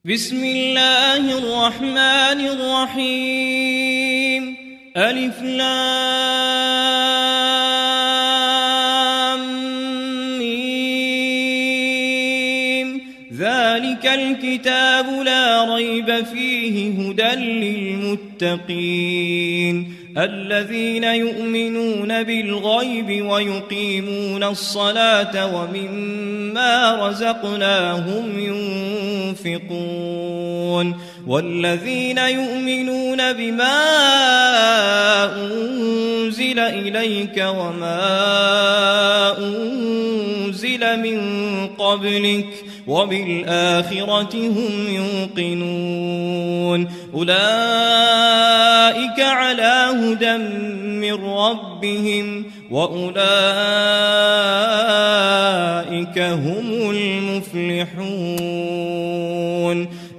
بسم الله الرحمن الرحيم ألف لام ميم ذلك الكتاب لا ريب فيه هدى للمتقين الذين يؤمنون بالغيب ويقيمون الصلاة ومما رزقناهم ينفقون والذين يؤمنون بما أنزل إليك وما أنزل من قبلك وبالآخرة هم يوقنون أولئك على هدى من ربهم وأولئك هم المفلحون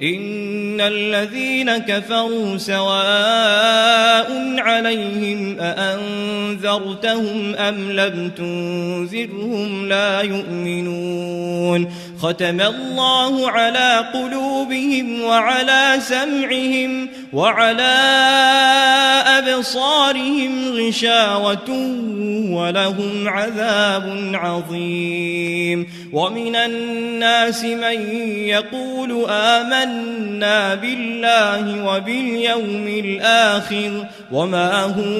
إن الذين كفروا سواء عليهم أأنذرتهم أم لم تنذرهم لا يؤمنون ختم الله على قلوبهم وعلى سمعهم وعلى أبصارهم غشاوة ولهم عذاب عظيم ومن الناس من يقول آمنا بالله وباليوم الآخر وما هم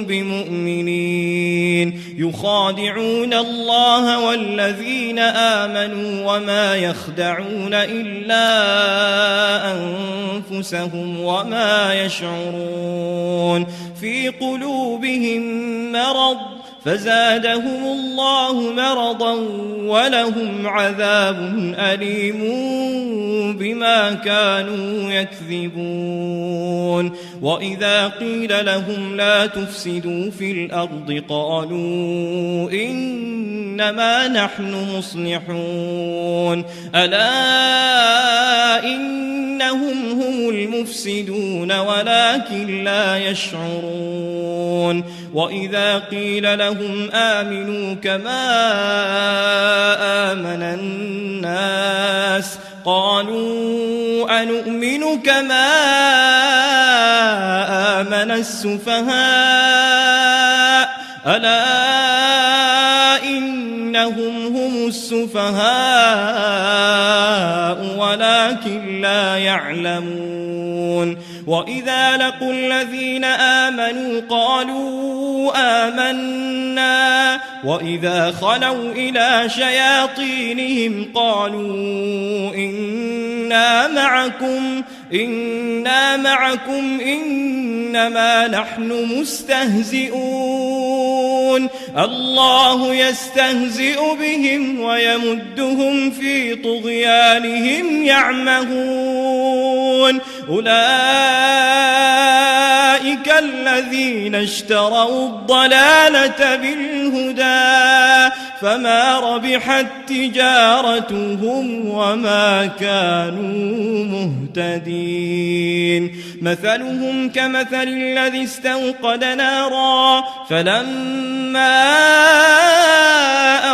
بمؤمنين يخادعون الله والذين آمنوا وما يخدعون إلا أنفسهم وما يشعرون في قلوبهم مرض فزادهم الله مرضا ولهم عذاب أليم بما كانوا يكذبون وإذا قيل لهم لا تفسدوا في الأرض قالوا إنما نحن مصلحون ألا إنهم هم المفسدون ولكن لا يشعرون وإذا قيل لهم آمنوا كما آمن الناس قالوا أنؤمن كما آمن السفهاء ألا إنهم هم السفهاء ولكن لا يعلمون وإذا لقوا الذين آمنوا قالوا آمنا وإذا خلوا إلى شياطينهم قالوا إنا معكم إنما نحن مستهزئون الله يستهزئ بهم ويمدهم في طغيانهم يعمهون أولئك الذين اشتروا الضلالة بالهدى فما ربحت تجارتهم وما كانوا مهتدين مثلهم كمثل الذي استوقد نارا فلما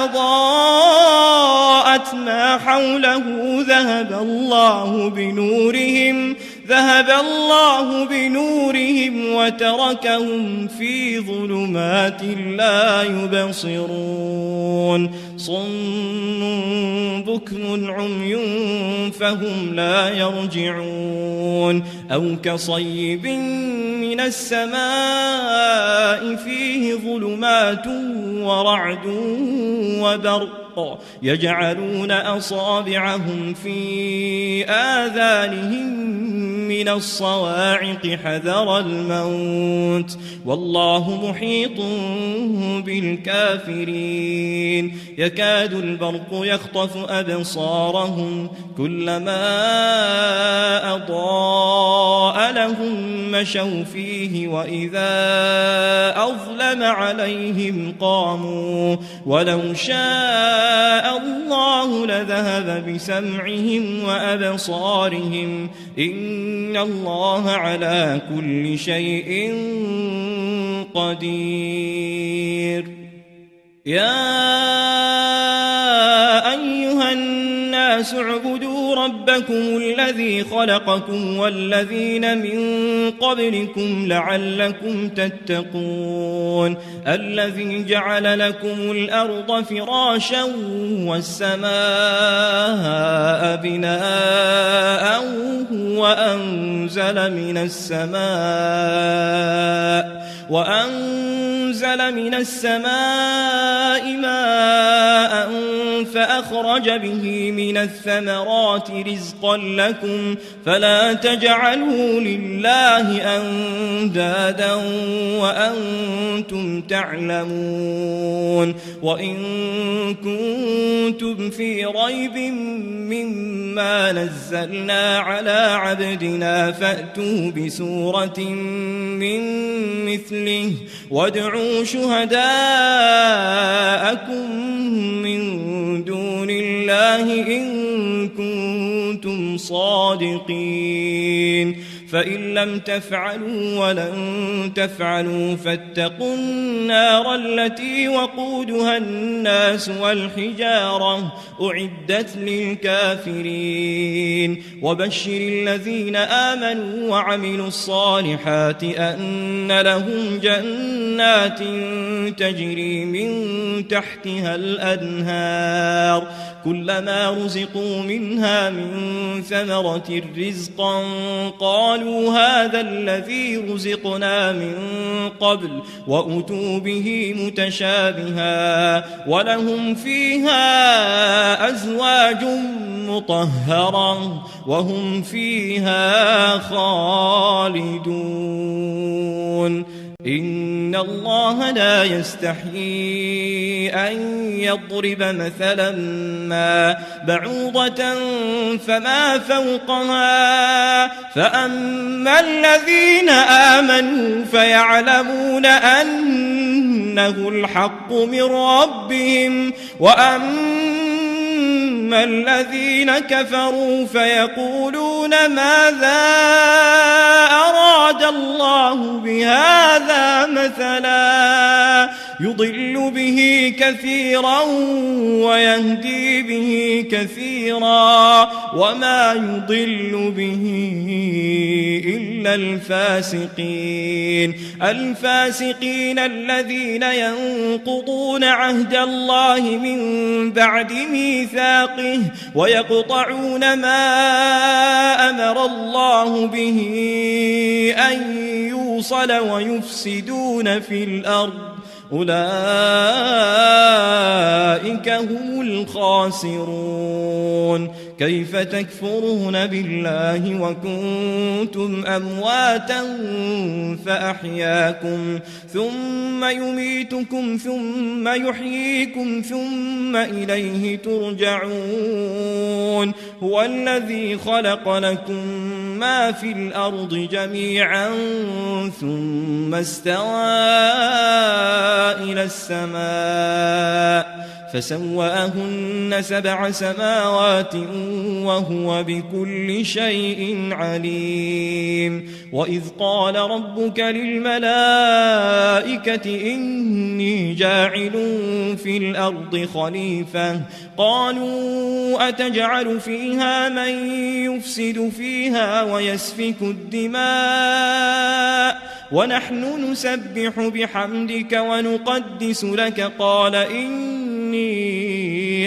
أضاءت ما حوله ذهب الله بنورهم وتركهم في ظلمات لا يبصرون صم بكم عمي فهم لا يرجعون أو كصيب من السماء فيه ظلمات ورعد وبرق يجعلون أصابعهم في آذانهم من الصواعق حذر الموت والله محيط بالكافرين يكاد البرق يخطف أبصارهم كلما أضاء لهم مشوا فيه وإذا أظلم عليهم قاموا ولو شاء الله لذهب بسمعهم وأبصارهم إن الله على كل شيء قدير يا أيها الناس اعبدوا واعبدوا ربكم الذي خلقكم والذين من قبلكم لعلكم تتقون الذي جعل لكم الأرض فراشا والسماء بناء وأنزل من السماء ماء فأخرج به من الثمرات رزقا لكم فلا تجعلوا لله أندادا وأنتم تعلمون وإن كنتم في ريب مما نزلنا على عبدنا فأتوا بسورة من مثله وادعوا شهداءكم من دون الله إن كنتم صادقين فإن لم تفعلوا ولن تفعلوا فاتقوا النار التي وقودها الناس والحجارة أعدت للكافرين وبشر الذين آمنوا وعملوا الصالحات أن لهم جنات تجري من تحتها الأنهار كلما رزقوا منها من ثمرة رزقا قالوا هذا الذي رزقنا من قبل وأتوا به متشابها ولهم فيها أزواج مطهرة وهم فيها خالدون إن الله لا يستحيي أن يضرب مثلا ما بعوضة فما فوقها فأما الذين آمنوا فيعلمون أنه الحق من ربهم وأما الذين كفروا فيقولون ماذا أراد الله بهذا مثلا يضل به كثيرا ويهدي به كثيرا وما يضل به إلا الفاسقين الذين ينقضون عهد الله من بعد ميثاقه ويقطعون ما أمر الله به أن يوصل ويفسدون في الأرض أولئك هم الخاسرون كيف تكفرون بالله وكنتم أمواتا فأحياكم ثم يميتكم ثم يحييكم ثم إليه ترجعون هو الذي خلق لكم ما في الأرض جميعا ثم استوى إلى السماء فسواهن 7 سماوات وهو بكل شيء عليم وإذ قال ربك للملائكة إني جاعل في الأرض خليفة قالوا أتجعل فيها من يفسد فيها ويسفك الدماء ونحن نسبح بحمدك ونقدس لك قال إني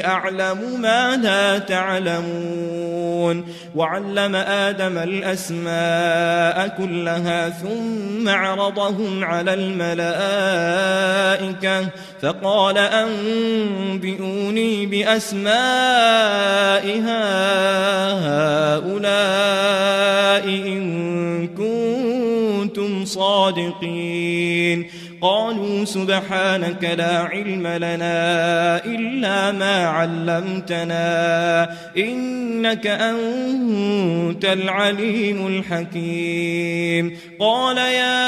أعلم ما لا تعلمون وعلم آدم الأسماء كلها ثم عرضهم على الملائكة فقال أنبئوني بأسماء هؤلاء إن كنتم صادقين قالوا سبحانك لا علم لنا إلا ما علمتنا إنك أنت العليم الحكيم قال يا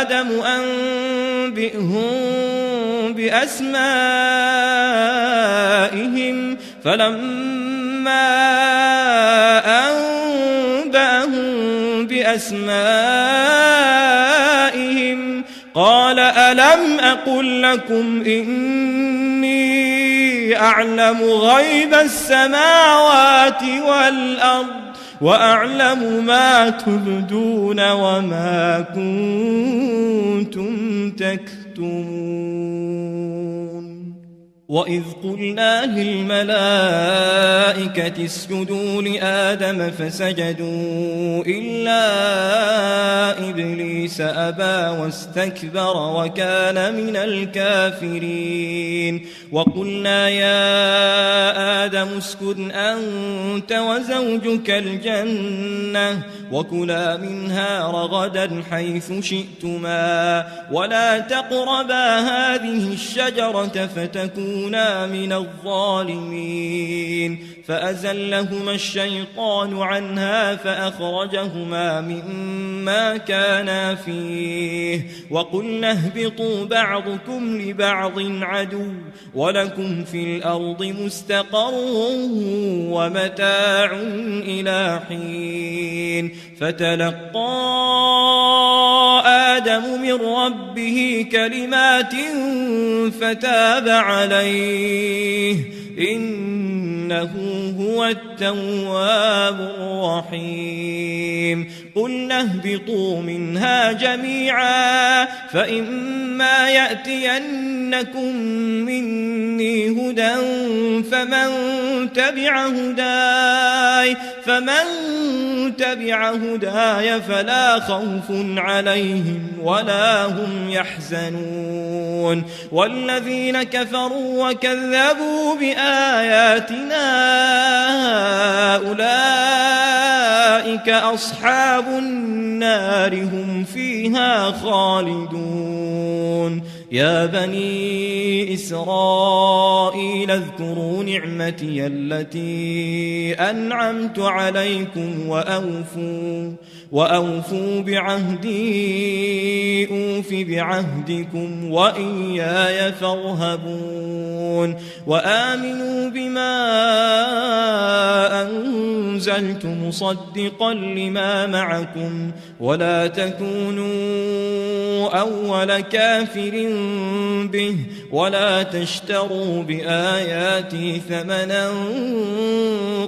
آدم أنبئهم بأسمائهم فلما أنبأهم بأسمائهم قال ألم أقل لكم إني أعلم غيب السماوات والأرض وأعلم ما تبدون وما كنتم تكتمون وإذ قلنا للملائكة اسجدوا لآدم فسجدوا إلا إبليس أبى واستكبر وكان من الكافرين وقلنا يا آدم اسكن أنت وزوجك الجنة وكلا منها رغدا حيث شئتما ولا تقربا هذه الشجرة فتكونا من الظالمين فأزلهما الشيطان عنها فأخرجهما مما كانا فيه وقلنا اهبطوا بعضكم لبعض عدو ولكم في الأرض مستقر ومتاع إلى حين فتلقى آدم من ربه كلمات فتاب عليه إنه هو التواب الرحيم قلنا اهبطوا منها جميعا فإما يأتينكم مني هدى فمن تبع هداي فلا خوف عليهم ولا هم يحزنون والذين كفروا وكذبوا بآياتنا أولئك أصحاب النار هم فيها خالدون يا بني إسرائيل اذكروا نعمتي التي أنعمت عليكم وأوفوا بعهدي أوف بعهدكم وإياي فارهبون وآمنوا بما أنزلت مصدقا لما معكم ولا تكونوا أول كافر به ولا تشتروا بآياتي ثمنا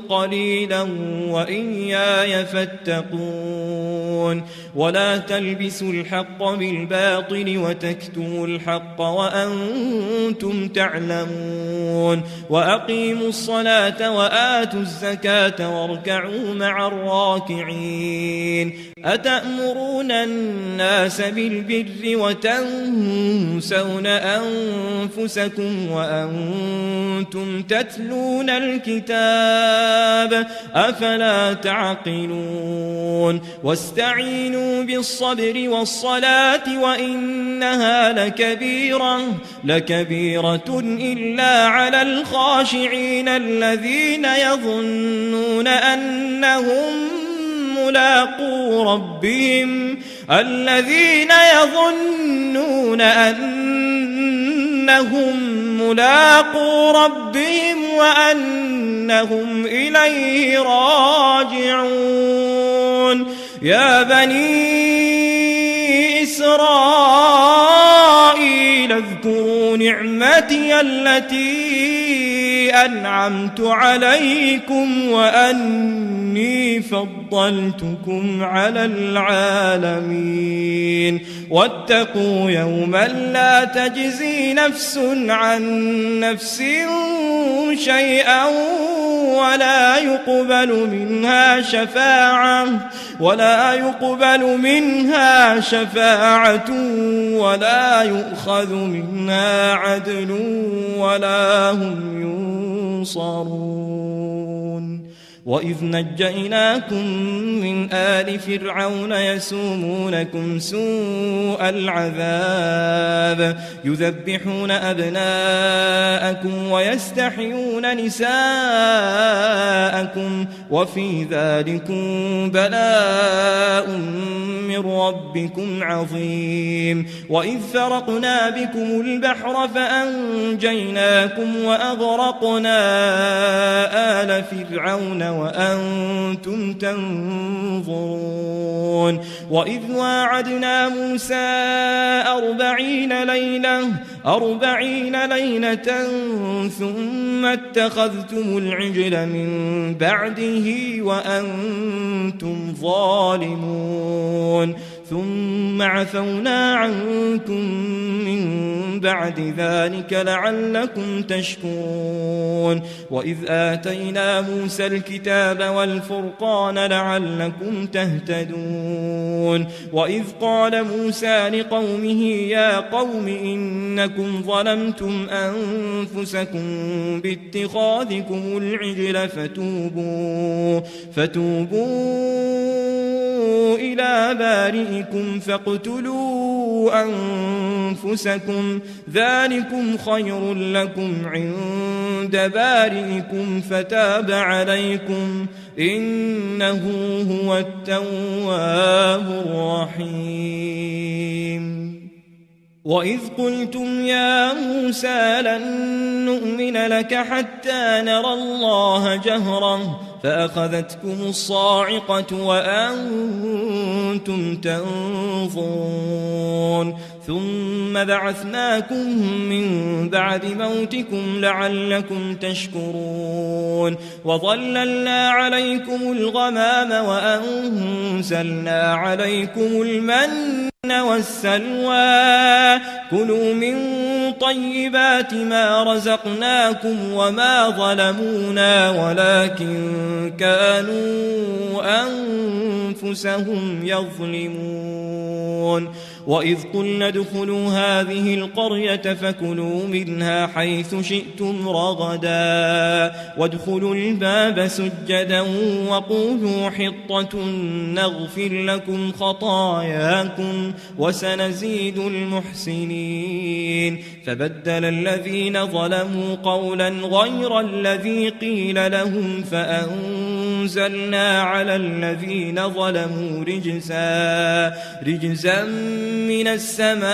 قليلا وإياي فاتقون ولا تلبسوا الحق بالباطل وتكتموا الحق وأنتم تعلمون وأقيموا الصلاة وآتوا الزكاة واركعوا مع الراكعين أتأمرون الناس بالبر وتنسون أنفسكم وأنتم تتلون الكتاب أفلا تعقلون واستعينوا بالصبر والصلاة وإنها لكبيرة إلا على الخاشعين الذين يظنون أنهم ملاقو ربهم وأنهم إليه راجعون يا بني إسرائيل اذكروا نعمتي التي أنعمت عليكم وأني فضلتكم على العالمين واتقوا يوما لا تجزي نفس عن نفس شيئا ولا يقبل منها شفاعة ولا يؤخذ منها عدل ولا هم ينصرون وإذ نجيناكم من آل فرعون يسومونكم سوء العذاب يذبحون أبناءكم ويستحيون نساءكم وفي ذلكم بلاء من ربكم عظيم وإذ فرقنا بكم البحر فأنجيناكم وأغرقنا آل فرعون وأنتم تنظرون وإذ واعدنا موسى 40 ليلة ثم اتخذتم العجل من بعده وأنتم ظالمون ثم عفونا عنكم من بعد ذلك لعلكم تشكرون وإذ آتينا موسى الكتاب والفرقان لعلكم تهتدون وإذ قال موسى لقومه يا قوم إنكم ظلمتم أنفسكم باتخاذكم العجل فتوبوا إلى بارئكم فاقتلوا أنفسكم ذلكم خير لكم عند بارئكم فتاب عليكم إنه هو التواب الرحيم وإذ قلتم يا موسى لن نؤمن لك حتى نرى الله جهرة فأخذتكم الصاعقة وأنتم تنظرون ثم بعثناكم من بعد موتكم لعلكم تشكرون وظللنا عليكم الغمام وأنزلنا عليكم المن والسلوى كلوا من طيبات ما رزقناكم وما ظلمونا ولكن كانوا أنفسهم يظلمون وإذ قلنا ادخلوا هذه القرية فكلوا منها حيث شئتم رغدا وادخلوا الباب سجدا وقولوا حطة نغفر لكم خطاياكم وسنزيد المحسنين فبدل الذين ظلموا قولا غير الذي قيل لهم فأنزلنا على الذين ظلموا رجزا من السماء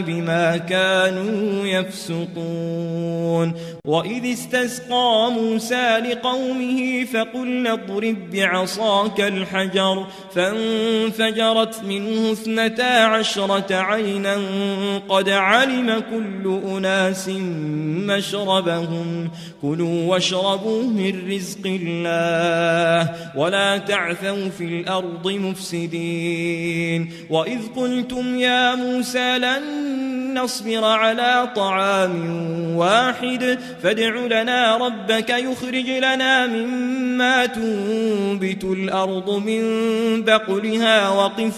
بما كانوا يفسقون وإذ استسقى موسى لقومه فقلنا اضرب بعصاك الحجر فانفجرت منه 12 عينا قد علم كل أناس مشربهم كلوا واشربوا من رزق الله ولا تعثوا في الأرض مفسدين وإذ قلتم يا موسى لن نصبر على طعام واحد فادع لنا ربك يخرج لنا مما تنبت الأرض من بقلها وقثائها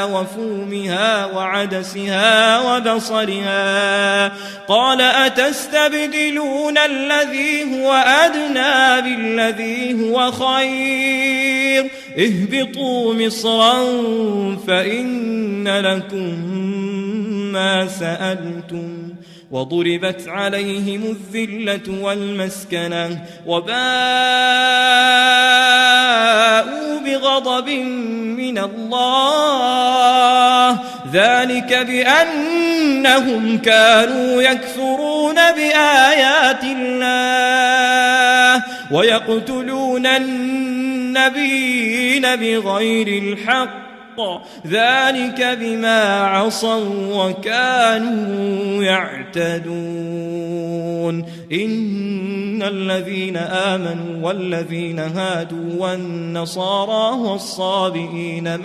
وفومها وعدسها وبصلها قال أتستبدلون الذي هو أدنى بالذي هو خير اهبطوا مصرا فإن لكم ما سألتم وضربت عليهم الذلة والمسكنة وباءوا بغضب من الله ذلك بأنهم كانوا يكفرون بآيات الله ويقتلون النبيين بغير الحق ذلك بما عصوا وكانوا يعتدون إن الذين آمنوا والذين هادوا والنصارى والصابئين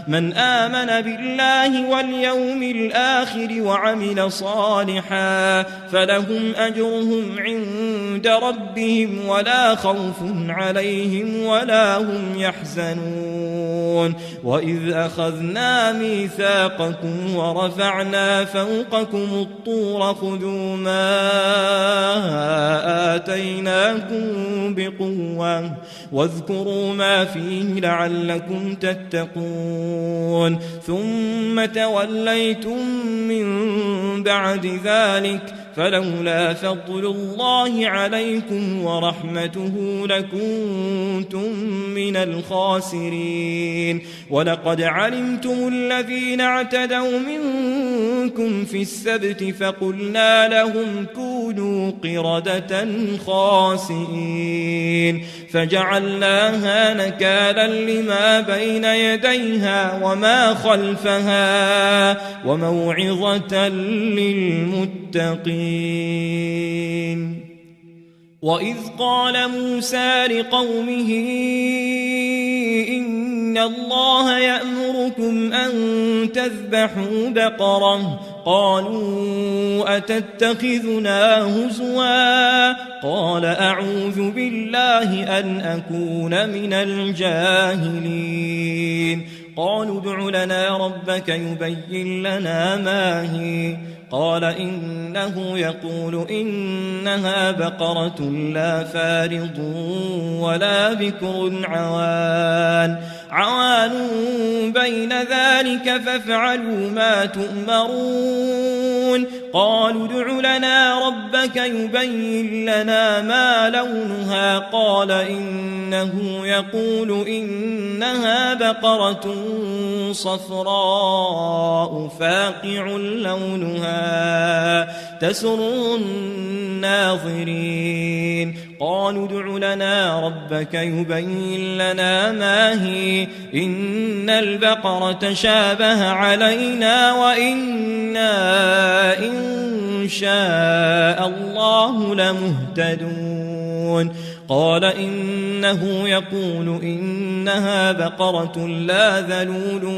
من آمن بالله واليوم الآخر وعمل صالحا فلهم أجرهم عند ربهم ولا خوف عليهم ولا هم يحزنون يحزنون وإذ أخذنا ميثاقكم ورفعنا فوقكم الطور خذوا ما آتيناكم بقوة واذكروا ما فيه لعلكم تتقون ثم توليتم من بعد ذلك فلولا فضل الله عليكم ورحمته لكنتم من الخاسرين ولقد علمتم الذين اعتدوا منكم في السبت فقلنا لهم كونوا قردة خاسئين فجعلناها نكالا لما بين يديها وما خلفها وموعظة للمتقين. وإذ قال موسى لقومه إن الله يأمركم أن تذبحوا بقرة قالوا أتتخذنا هزوا قال أعوذ بالله أن أكون من الجاهلين قالوا ادع لنا ربك يبين لنا ما هي قال إنه يقول إنها بقرة لا فارض ولا بكر عوان بين ذلك فافعلوا ما تؤمرون قالوا ادع لنا ربك يبين لنا ما لونها قال إنه يقول إنها بقرة صفراء فاقع لونها تسر الناظرين قالوا ادع لنا ربك يبين لنا ما هي إن البقرة شابه علينا وإنا إن شاء الله لمهتدون قال إنه يقول إنها بقرة لا ذلول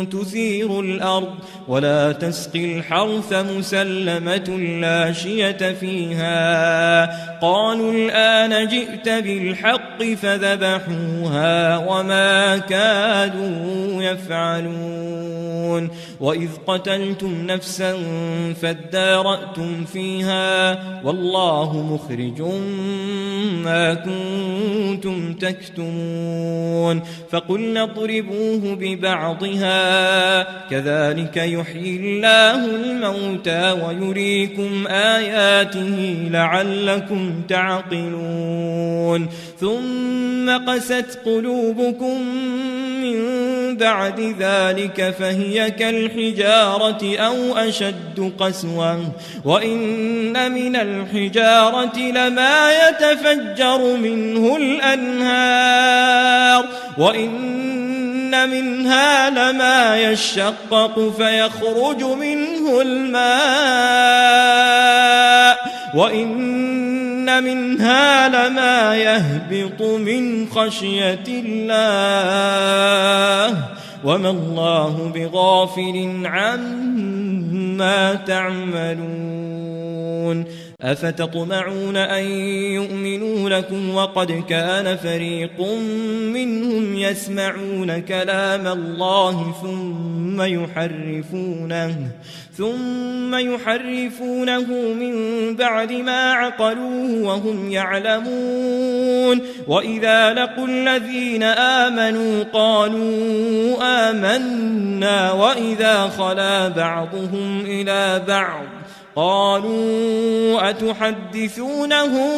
تثير الأرض ولا تسقي الحرث مسلمة لا شية فيها قالوا الآن جئت بالحق فذبحوها وما كادوا يفعلون وإذ قتلتم نفسا فادارأتم فيها والله مخرج ما كنتم تكتمون فقلنا اضربوه ببعضها كذلك يحيي الله الموتى ويريكم آياته لعلكم تعقلون ثم قست قلوبكم من بعد ذلك فهي كالحجارة أو أشد قسوة وإن من الحجارة لما يتفجر منه الأنهار وإن منها لما يشقق فيخرج منه الماء وإن منها لما يهبط من خشية الله وما الله بغافل عما تعملون أفتطمعون أن يؤمنوا لكم وقد كان فريق منهم يسمعون كلام الله ثم يحرفونه من بعد ما عقلوه وهم يعلمون وإذا لقوا الذين آمنوا قالوا آمنا وإذا خلا بعضهم إلى بعض قالوا أتحدثونهم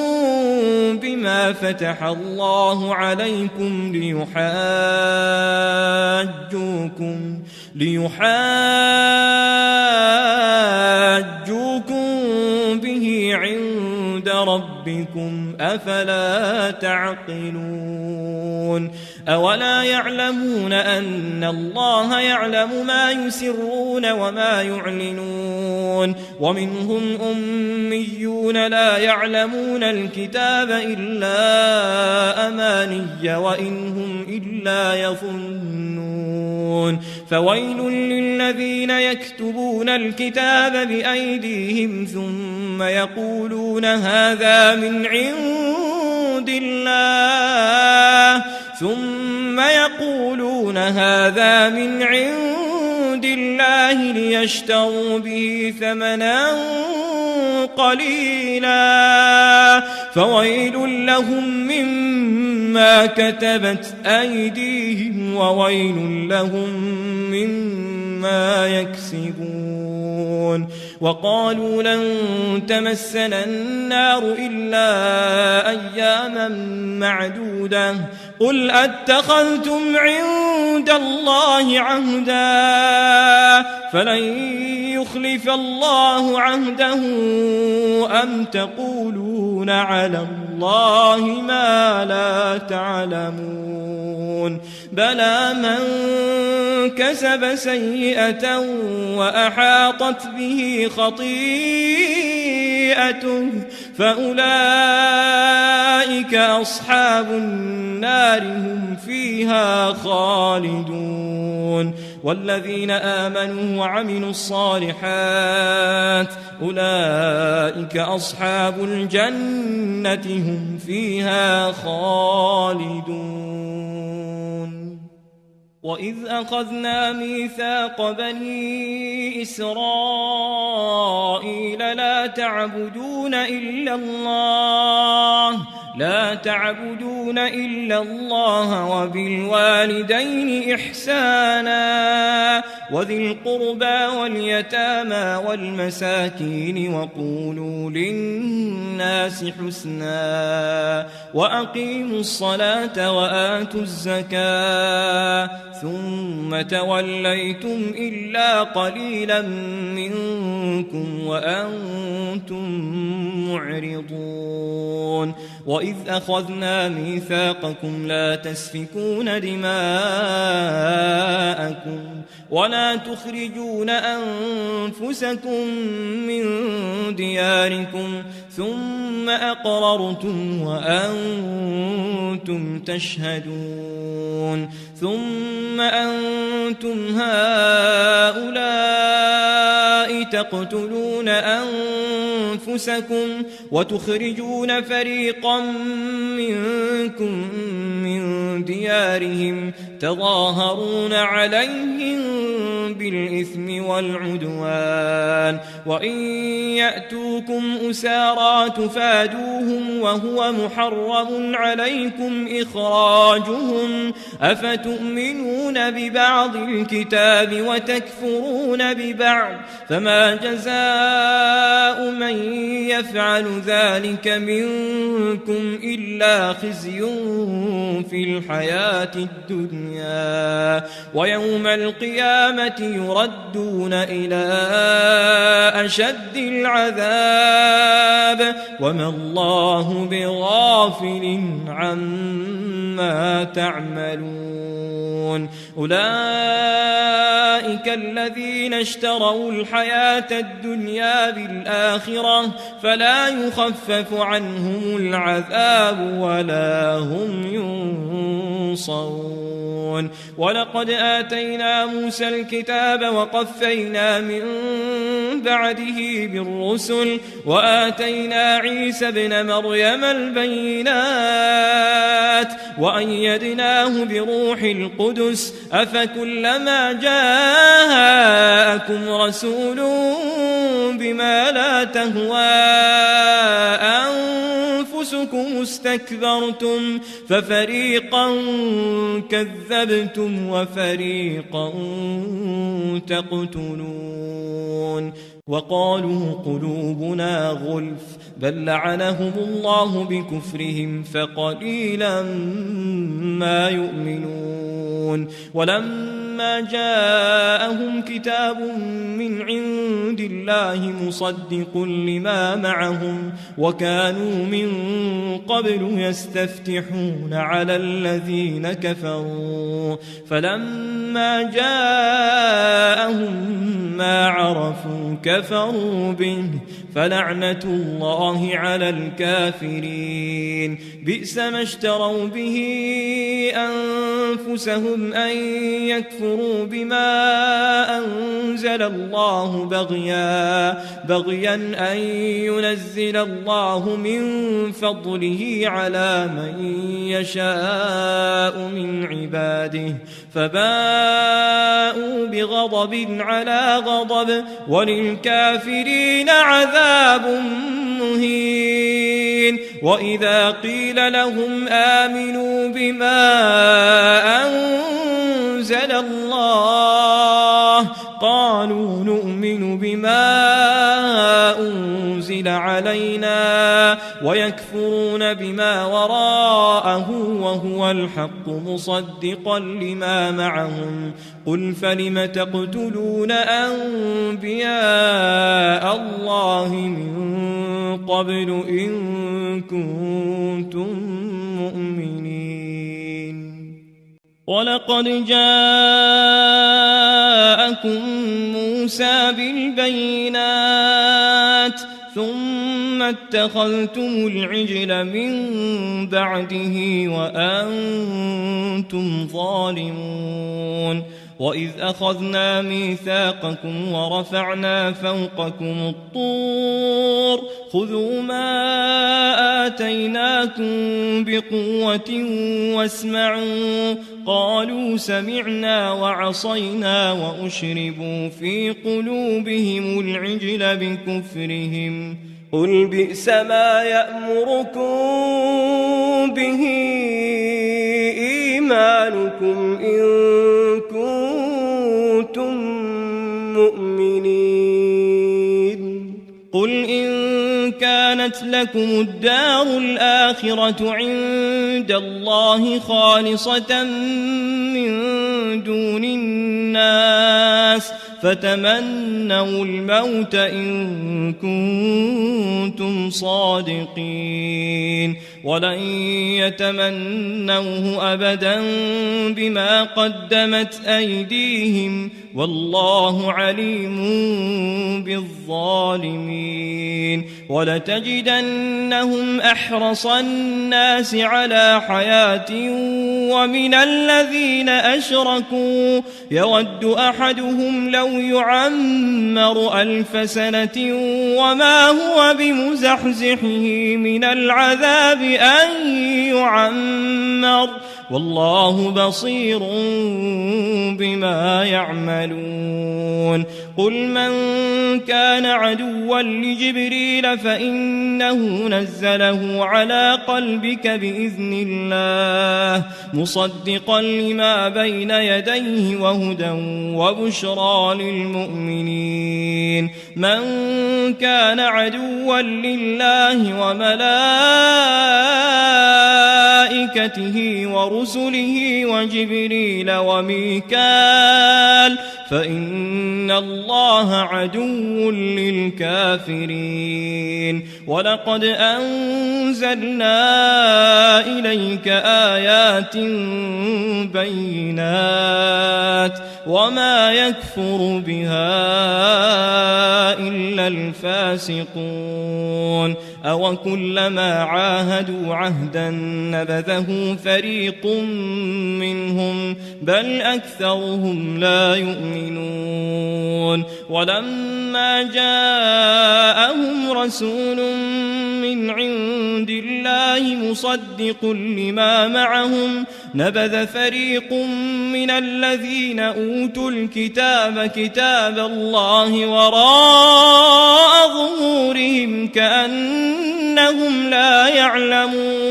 بما فتح الله عليكم ليحاجوكم به عند ربكم أفلا تعقلون أولا يعلمون أن الله يعلم ما يسرون وما يعلنون ومنهم أميون لا يعلمون الكتاب إلا أماني وإن هم إلا يظنون فويل للذين يكتبون الكتاب بأيديهم ثم يقولون هذا من عند الله ثم ثم يقولون هذا من عند الله ليشتروا به ثمنا قليلا فويل لهم مما كتبت أيديهم وويل لهم مما يكسبون وقالوا لن تمسنا النار إلا أياما معدودة قل أتخذتم عند الله عهدا فلن يخلف الله عهده أم تقولون على الله ما لا تعلمون بلى من كسب سيئة وأحاطت به خطيئته فأولئك أصحاب النار هم فيها خالدون والذين آمنوا وعملوا الصالحات أولئك أصحاب الجنة هم فيها خالدون وإذ أخذنا ميثاق بني إسرائيل لا تعبدون إلا الله وبالوالدين إحسانا وذي القربى واليتامى والمساكين وقولوا للناس حسنا وأقيموا الصلاة وآتوا الزكاة ثم توليتم إلا قليلا منكم وأنتم معرضون وإذ أخذنا ميثاقكم لا تسفكون دماءكم ولا تخرجون أنفسكم من دياركم ثم أقررتم وأنتم تشهدون ثم أنتم هؤلاء تقتلون أنفسكم وتخرجون فريقا منكم من ديارهم تظاهرون عليهم بالإثم والعدوان وإن يأتوكم أسارى تفادوهم وهو محرم عليكم إخراجهم أفتؤمنون ببعض الكتاب وتكفرون ببعض فما جزاء من يفعل ذلك منكم إلا خزي في الحياة الدنيا ويوم القيامة يردون إلى أشد العذاب وما الله بغافل عما تعملون أولئك الذين اشتروا الحياة الدنيا بالآخرة فلا يخفف عنهم العذاب ولا هم ينصرون ولقد آتينا موسى الكتاب وقفينا من بعده بالرسل وآتينا عيسى ابن مريم البينات وأيدناه بروح القدس أفكلما جاءكم رسول بما لا تهوى أنفسكم استكبرتم ففريقا كذبتم وفريقا تقتلون وقالوا قلوبنا غلف بل لعنهم الله بكفرهم فقليلا ما يؤمنون ولما جاءهم كتاب من عند الله مصدق لما معهم وكانوا من قبل يستفتحون على الذين كفروا فلما جاءهم ما عرفوا كفروا به فلعنة الله على الكافرين بئس ما اشتروا به أنفسهم أن يكفروا بما أنزل الله بغيا أن ينزل الله من فضله على من يشاء من عباده فباءوا بغضب على غضب وللكافرين عذاب مهين وإذا قيل لهم آمنوا بما أنزل الله قالوا نؤمن بما أنزل علينا ويكفرون بما وراءه وهو الحق مصدقا لما معهم قل فلم تقتلون أنبياء الله من قبل إن كنتم مؤمنين ولقد جاءكم موسى بالبينات ثم اتخذتم العجل من بعده وأنتم ظالمون وإذ أخذنا ميثاقكم ورفعنا فوقكم الطور خذوا ما آتيناكم بقوة واسمعوا قالوا سمعنا وعصينا وأشربوا في قلوبهم العجل بكفرهم قل بئس ما يأمركم به إيمانكم إن كنتم مؤمنين قل إن كانت لكم الدار الآخرة عند الله خالصة من دون الناس فتمنوا الموت إن كنتم صادقين ولن يتمنوه أبدا بما قدمت أيديهم والله عليم بالظالمين ولتجدنهم أحرص الناس على حياة ومن الذين أشركوا يود أحدهم لو يعمر 1000 سنة وما هو بمزحزحه من العذاب أن يعمر والله بصير بما يعملون قل من كان عدوا لجبريل فإنه نزله على قلبك بإذن الله مصدقا لما بين يديه وهدى وبشرى للمؤمنين من كان عدوا لله وملائكته ورسله وجبريل وميكال فإن الله عدو للكافرين ولقد أنزلنا إليك آيات بينات وما يكفر بها إلا الفاسقون أو كلما عاهدوا عهدا نبذه فريق منهم بل أكثرهم لا يؤمنون ولما جاءهم رسول من عند الله مصدق لما معهم نبذ فريق من الذين أوتوا الكتاب كتاب الله وراء ظهورهم كأنهم لا يعلمون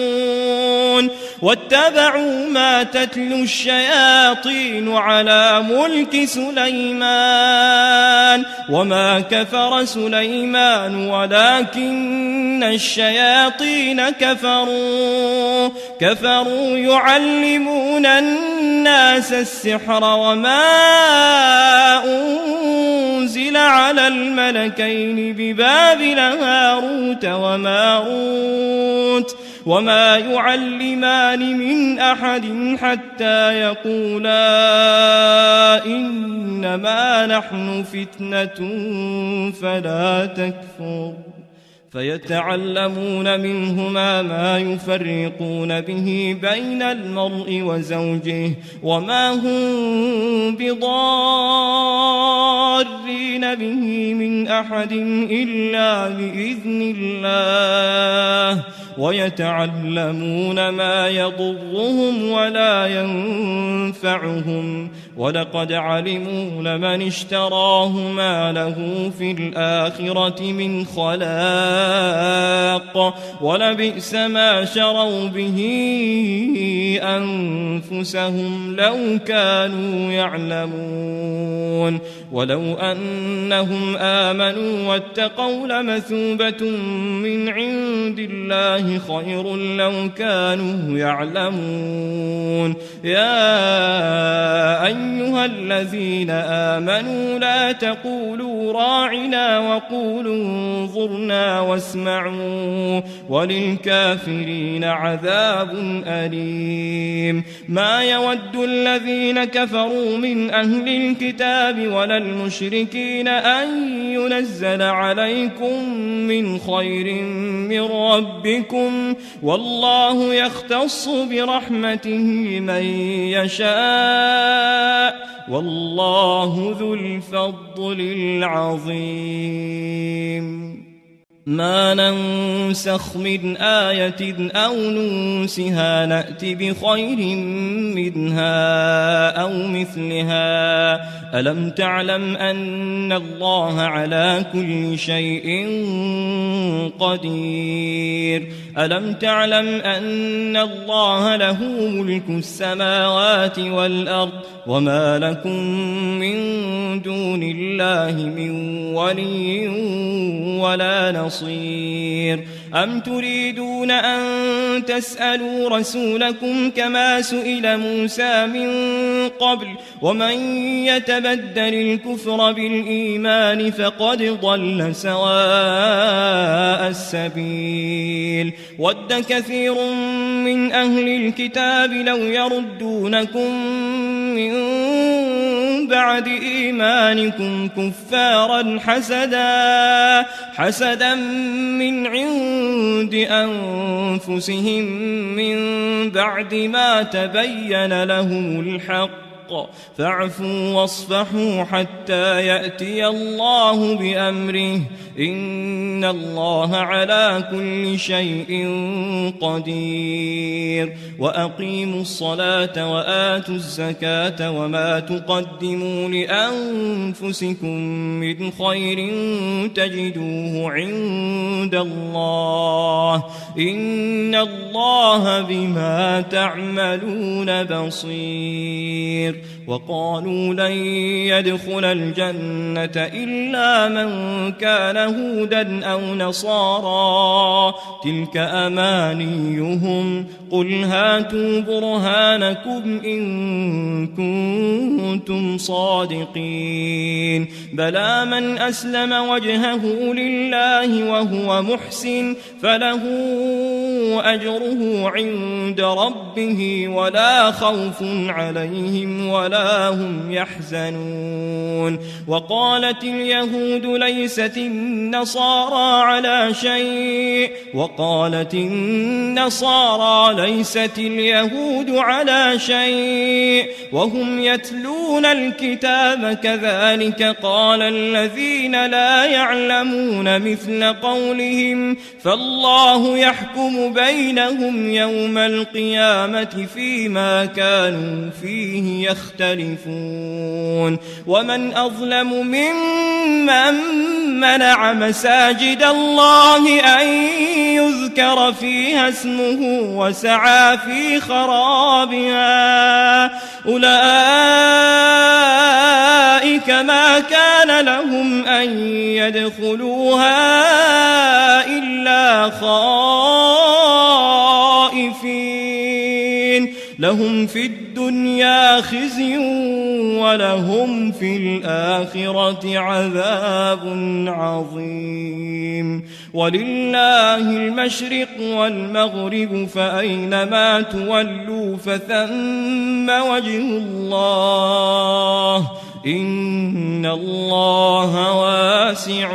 واتبعوا ما تتلو الشياطين على ملك سليمان وما كفر سليمان ولكن الشياطين كفروا يعلمون الناس السحر وما أنزل على الملكين ببابل هاروت وماروت وما يعلمان من أحد حتى يقولا إنما نحن فتنة فلا تكفر فيتعلمون منهما ما يفرقون به بين المرء وزوجه وما هم بضارين به من أحد إلا بإذن الله ويتعلمون ما يضرهم ولا ينفعهم ولقد علموا لمن اشتراه ما له في الآخرة من خلاق ولبئس ما شروا به أنفسهم لو كانوا يعلمون ولو أنهم آمنوا واتقوا لمثوبة من عند الله خير لو كانوا يعلمون يا أيها الذين آمنوا لا تقولوا راعنا وقولوا انظرنا واسمعوا وللكافرين عذاب أليم ما يود الذين كفروا من أهل الكتاب ولا المشركين أن ينزل عليكم من خير من ربكم والله يختص برحمته من يشاء والله ذو الفضل العظيم ما ننسخ من آية أو ننسها نأت بخير منها أو مثلها ألم تعلم أن الله على كل شيء قدير ألم تعلم أن الله له ملك السماوات والأرض وما لكم من دون الله من ولي ولا نصير أم تريدون أن تسألوا رسولكم كما سئل موسى من قبل ومن يتبدل الكفر بالإيمان فقد ضل سواء السبيل ود كثير من أهل الكتاب لو يردونكم من بعد إيمانكم كفارا حسدا من عند أنفسهم من بعد ما تبين لهم الحق فاعفوا واصفحوا حتى يأتي الله بأمره إن الله على كل شيء قدير وأقيموا الصلاة وآتوا الزكاة وما تقدموا لأنفسكم من خير تجدوه عند الله إن الله بما تعملون بصير وقالوا لن يدخل الجنة إلا من كان هودا أو نصارى تلك أمانيهم قل هاتوا برهانكم إن كنتم صادقين بلى من أسلم وجهه لله وهو محسن فله أجره عند ربه ولا خوف عليهم ولا هم يحزنون وقالت اليهود ليست النصارى على شيء وقالت النصارى ليست اليهود على شيء وهم يتلون الكتاب كذلك قال الذين لا يعلمون مثل قولهم فالله يحكم بينهم يوم القيامة فيما كانوا فيه يختلفون ومن أظلم ممن منع مساجد الله أن يذكر فيها اسمه وسعى في خرابها أولئك ما كان لهم أن يدخلوها إلا خائفين لهم في الدنيا خزي ولهم في الآخرة عذاب عظيم ولله المشرق والمغرب فأينما تولوا فثم وجه الله إن الله واسع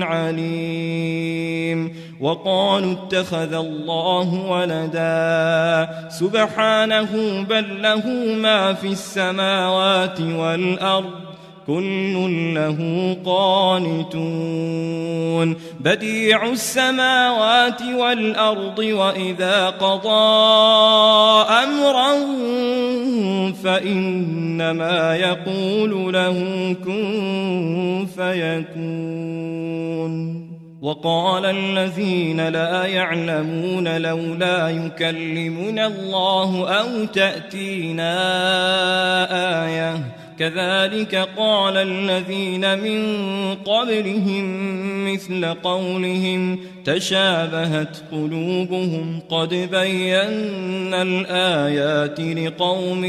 عليم وقالوا اتخذ الله ولدا سبحانه بل له ما في السماوات والأرض كل له قانتون بديع السماوات والأرض وإذا قضى أمرا فإنما يقول له كن فيكون وقال الذين لا يعلمون لولا يكلمنا الله أو تأتينا آية كذلك قال الذين من قبلهم مثل قولهم تشابهت قلوبهم قد بينا الآيات لقوم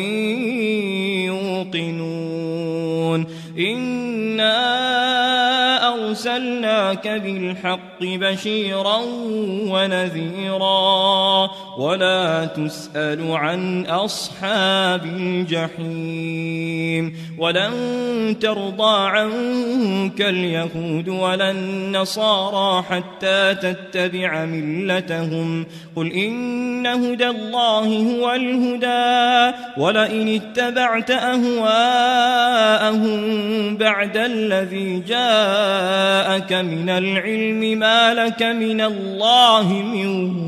يوقنون إنا أرسلناك بالحق بشيرا ونذيرا ولا تسأل عن أصحاب الجحيم ولن ترضى عنك اليهود ولا النصارى حتى تتبع ملتهم قل إن هدى الله هو الهدى ولئن اتبعت أهواءهم بعد الذي جاءك من العلم ما لك من الله من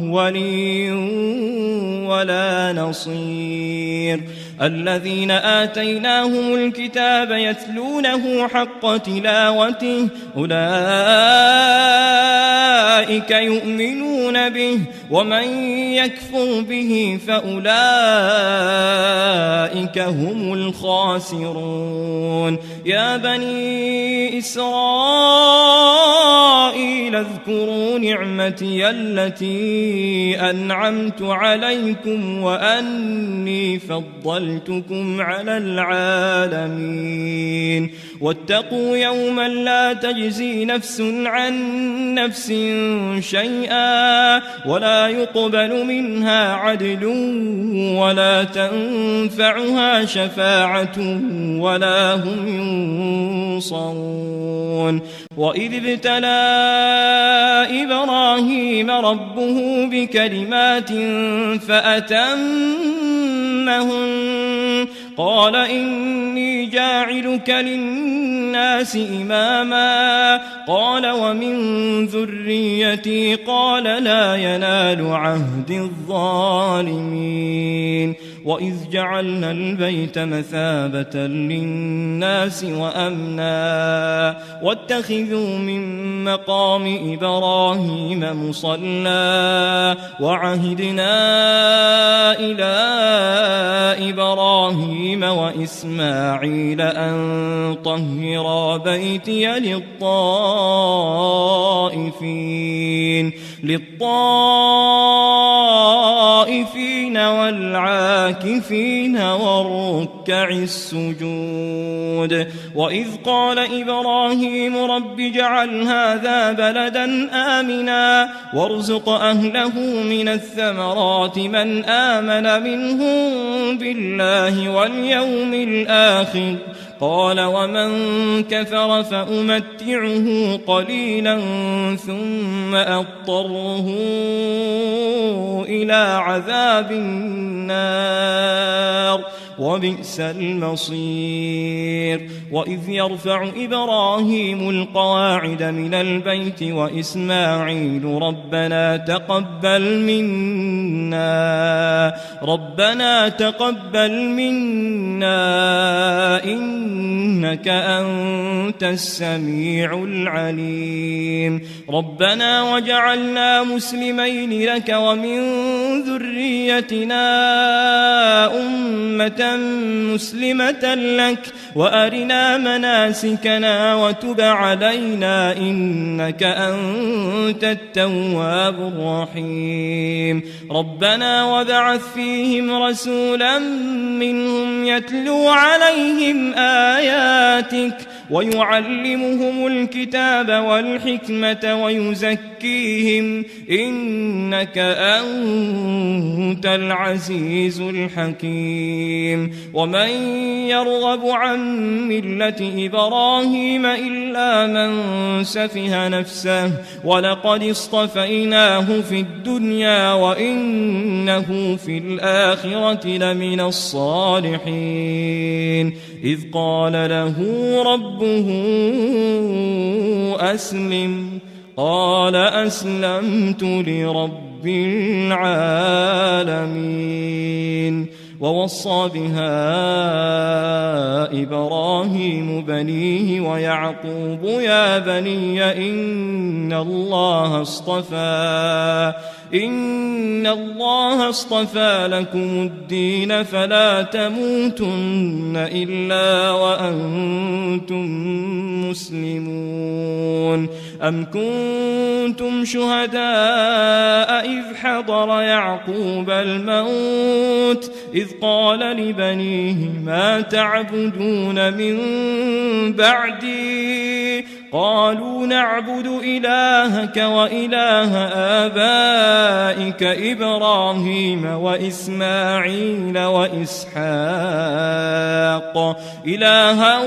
ولي ولا نصير الذين آتيناهم الكتاب يتلونه حق تلاوته أولئك يؤمنون به ومن يكفر به فأولئك هم الخاسرون يا بني إسرائيل اذكروا نعمتي التي أنعمت عليكم وأني فضلتكم على العالمين واتقوا يوما لا تجزي نفس عن نفس شيئا ولا يقبل منها عدل ولا تنفعها شفاعة ولا هم ينصرون وإذ ابتلى إبراهيم ربه بكلمات فأتمهن قال إني جاعلك للناس إماما قال ومن ذريتي قال لا ينال عهد الظالمين وإذ جعلنا البيت مثابة للناس وأمنا واتخذوا من مقام إبراهيم مصلى وعهدنا إلى إبراهيم وإسماعيل أن طهرا بيتي للطائفين والعاكفين والركع السجود وإذ قال إبراهيم رب اجعل هذا بلدا آمنا وارزق أهله من الثمرات من آمن منهم بالله واليوم الآخر قال ومن كفر فأمتعه قليلا ثم أضطره إلى عذاب النار وبئس المصير وإذ يرفع إبراهيم القواعد من البيت وإسماعيل ربنا تقبل منا إنك أنت السميع العليم ربنا وجعلنا مسلمين لك ومن ذريتنا أمة مسلمة لك وأرنا مناسكنا وتب علينا إنك أنت التواب الرحيم ربنا وابعث فيهم رسولا منهم يتلو عليهم آياتك ويعلمهم الكتاب والحكمة ويزكيهم إنك أنت العزيز الحكيم ومن يرغب عن ملة إبراهيم إلا من سفه نفسه ولقد اصطفيناه في الدنيا وإنه في الآخرة لمن الصالحين إذ قال له ربه أسلم قال أسلمت لرب العالمين ووصى بها إبراهيم بنيه ويعقوب يا بني إن الله اصطفى لكم الدين فلا تموتن إلا وأنتم مسلمون أم كنتم شهداء إذ حضر يعقوب الموت إذ قال لبنيه ما تعبدون من بعدي قالوا نعبد إلهك وإله آبائك إبراهيم وإسماعيل وإسحاق إلها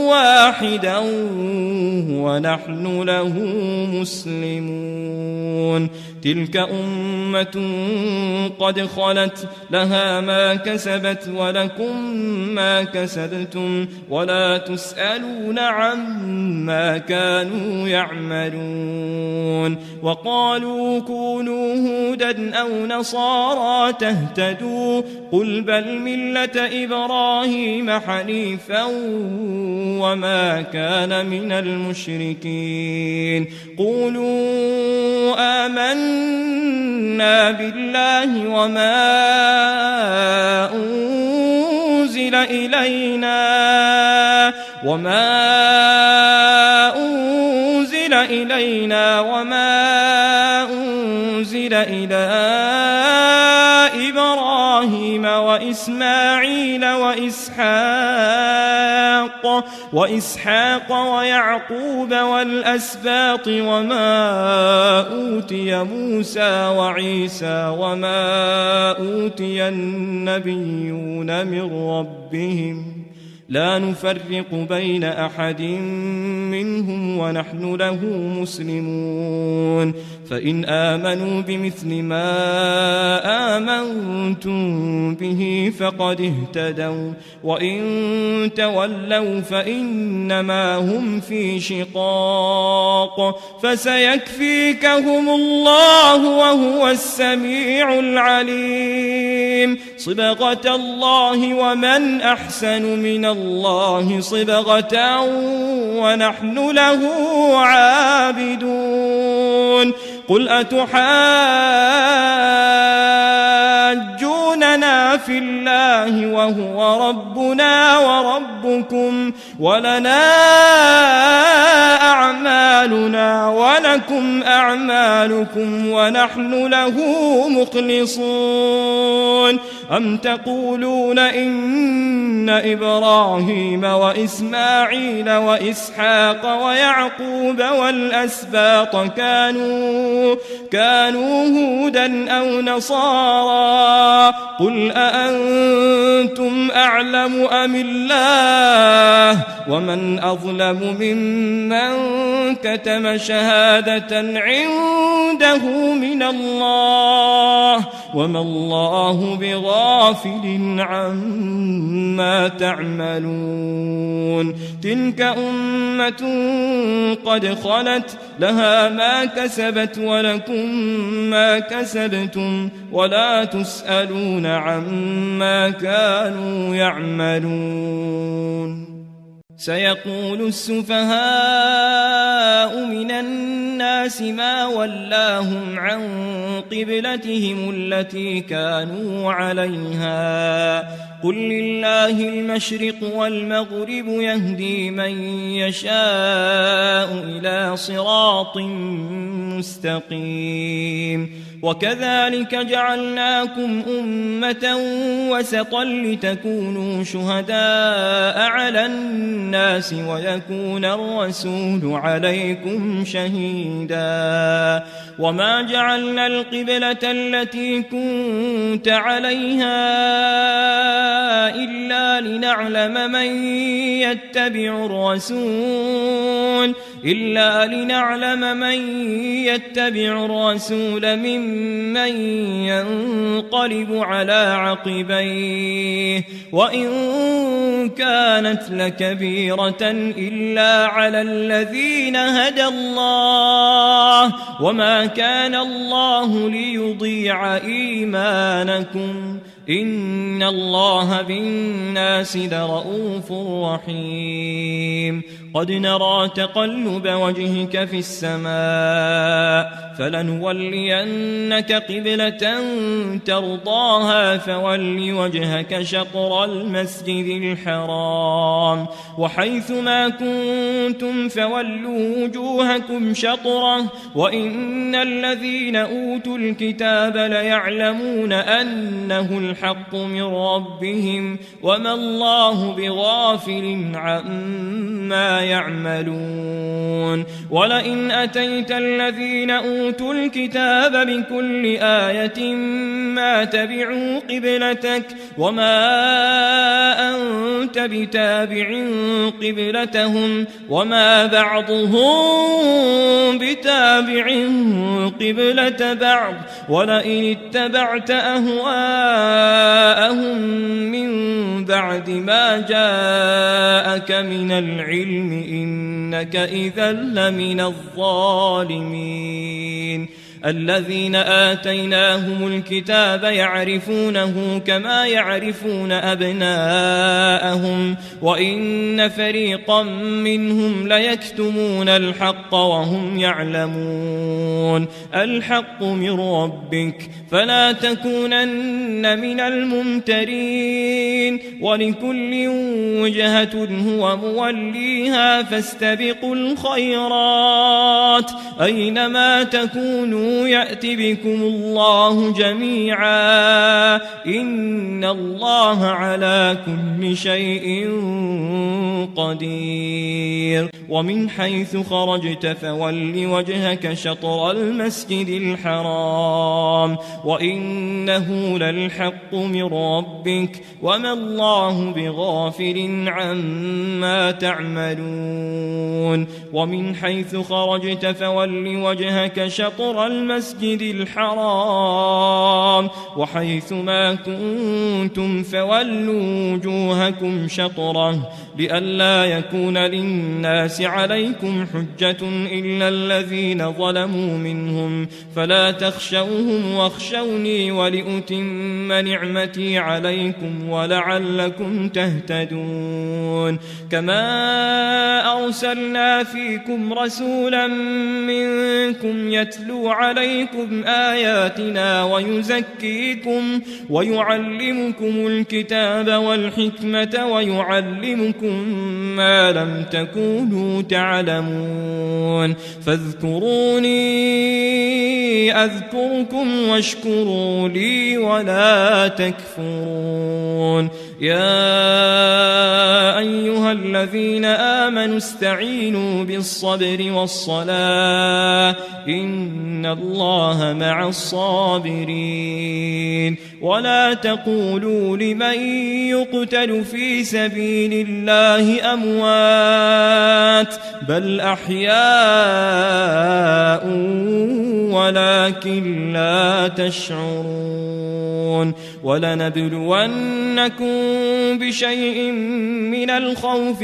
واحدا ونحن له مسلمون تلك أمة قد خلت لها ما كسبت ولكم ما كسبتم ولا تسألون عما كانوا يعملون وقالوا كونوا هودا أو نصارى تهتدوا قل بل ملة إبراهيم حنيفا وما كان من المشركين قولوا آمنا بالله وما أنزل إلينا وما أنزل إلى إبراهيم وإسماعيل وإسحاق ويعقوب والأسباط وما أوتي موسى وعيسى وما أوتي النبيون من ربهم لا نفرق بين أحد منهم ونحن له مسلمون فإن آمنوا بمثل ما آمنتم به فقد اهتدوا وإن تولوا فإنما هم في شقاق فسيكفيكهم الله وهو السميع العليم صبغة الله ومن أحسن من الله صبغة ونحن له عابدون قل أتحاجوننا في الله وهو ربنا وربكم ولنا أعمالنا ولكم أعمالكم ونحن له مخلصون أم تقولون إن إبراهيم وإسماعيل وإسحاق ويعقوب والأسباط كانوا هودا أو نصارى قل أأنتم أعلم أم الله ومن أظلم ممن كتم شهادة عنده من الله وما الله بغافل عما تعملون تلك أمة قد خلت لها ما كسبت ولكم ما كسبتم ولا تسألون عما كانوا يعملون سيقول السفهاء من الناس الناس ما ولاهم عن قبلتهم التي كانوا عليها قل لله المشرق والمغرب يهدي من يشاء إلى صراط مستقيم وكذلك جعلناكم أمة وسطا لتكونوا شهداء على الناس ويكون الرسول عليكم شهيدا وما جعلنا القبلة التي كنت عليها إلا لنعلم من يتبع الرسول ممن ينقلب على عقبيه وإن كانت لكبيرة إلا على الذين هدى الله وما كان الله ليضيع إيمانكم إن الله بالناس لرؤوف رحيم قد نرى تقلب وجهك في السماء فلنولينك قبلة ترضاها فول وجهك شطر المسجد الحرام وحيث ما كنتم فولوا وجوهكم شطره وإن الذين أوتوا الكتاب ليعلمون أنه الحق من ربهم وما الله بغافل عما يعملون ولئن أتيت الذين أوتوا الكتاب بكل آية ما تبعوا قبلتك وما أنت بتابع قبلتهم وما بعضهم بتابع قبلة بعض ولئن اتبعت أهواءهم من بعد ما جاءك من العلم إنك إذا لمن الظالمين الذين آتيناهم الكتاب يعرفونه كما يعرفون أبناءهم وإن فريقا منهم ليكتمون الحق وهم يعلمون الحق من ربك فلا تكونن من الممترين ولكل وجهة هو موليها فاستبقوا الخيرات أينما تكونوا يأتي بكم الله جميعا إن الله على كل شيء قدير ومن حيث خرجت فول وجهك شطر المسجد الحرام وإنه للحق من ربك وما الله بغافل عما تعملون ومن حيث خرجت فول وجهك شطر المسجد الحرام وحيث ما كنتم فولوا وجوهكم شطره لئلا يكون للناس عليكم حجة إلا الذين ظلموا منهم فلا تخشوهم واخشوني ولأتم نعمتي عليكم ولعلكم تهتدون كما أرسلنا فيكم رسولا منكم يتلو عليكم آياتنا ويزكيكم ويعلمكم الكتاب والحكمة ويعلمكم ما لم تكونوا تعلمون فاذكروني أذكركم واشكروا لي ولا تكفرون يا أيها الذين آمنوا استعينوا بالصبر والصلاة إن الله مع الصابرين ولا تقولوا لمن يقتل في سبيل الله أموات بل أحياء ولكن لا تشعرون ولنبلونكم بشيء من الخوف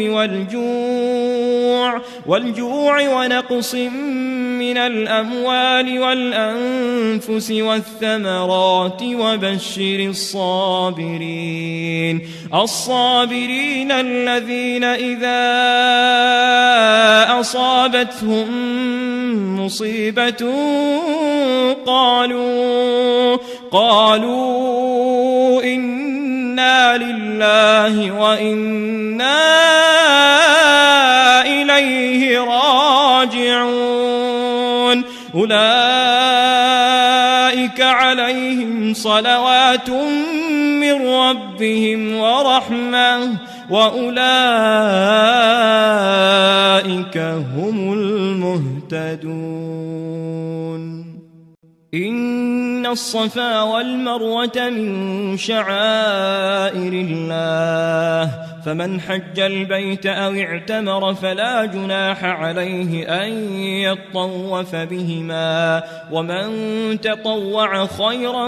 والجوع ونقص من الأموال والأنفس والثمرات وبشر الصابرين الذين إذا أصابتهم مصيبة قالوا إنا لله وإنا إليه راجعون أولئك عليهم صلوات من ربهم ورحمة وأولئك هم المهتدون إن الصفا والمروة من شعائر الله فمن حج البيت أو اعتمر فلا جناح عليه أن يطوف بهما ومن تطوع خيرا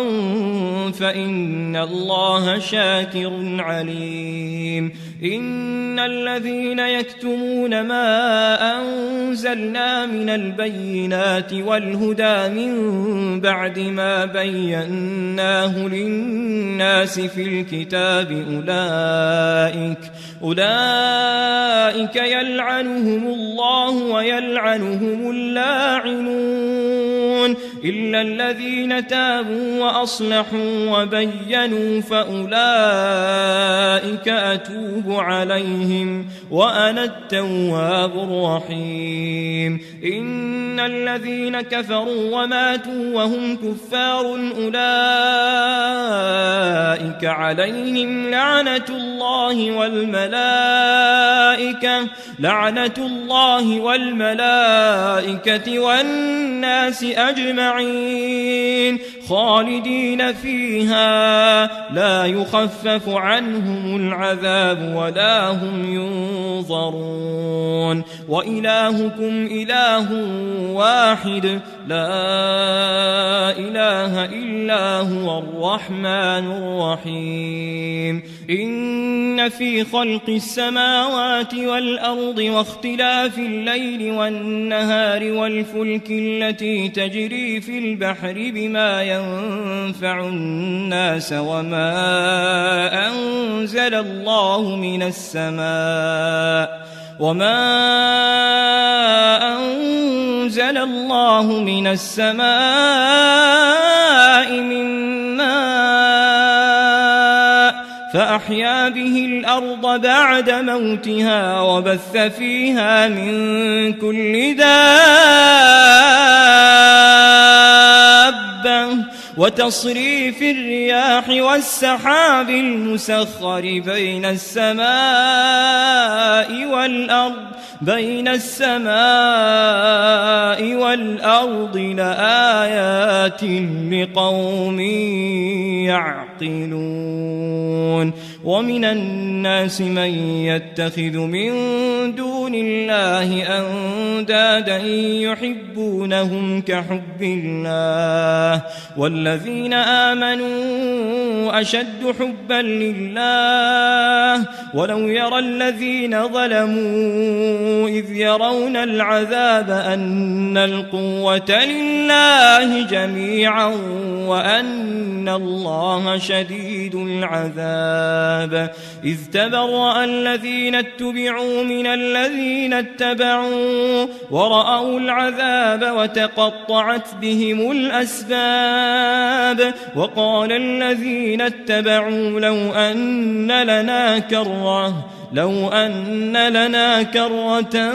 فإن الله شاكر عليم إن الذين يكتمون ما أنزلنا من البينات والهدى من بعد ما بيناه للناس في الكتاب أولئك يلعنهم الله ويلعنهم اللاعنون إلا الذين تابوا وأصلحوا وبينوا فأولئك أتوب عليهم وأنا التواب الرحيم إن الذين كفروا وماتوا وهم كفار أولئك عليهم لعنة الله والملائكة والناس أجمعين خالدين فيها لا يخفف عنهم العذاب ولا هم ينظرون وإلهكم إله واحد لا إله إلا هو الرحمن الرحيم إن في خلق السماوات والأرض واختلاف الليل والنهار والفلك التي تجري في البحر بما ينفع الناس وما أنزل الله من السماء من ماء فأحيا به الأرض بعد موتها وبث فيها من كل دابة وتصريف الرياح والسحاب المسخر بين السماء والأرض لآيات لقوم يعقلون ومن الناس من يتخذ من دون الله أندادا يحبونهم كحب الله والذين آمنوا أشد حبا لله ولو يرى الذين ظلموا إذ يرون العذاب أن القوة لله جميعا وأن الله شديد العذاب إذ تبرأ الذين اتبعوا من الذين اتبعوا ورأوا العذاب وتقطعت بهم الأسباب وقال الذين اتبعوا لو أن لنا كرة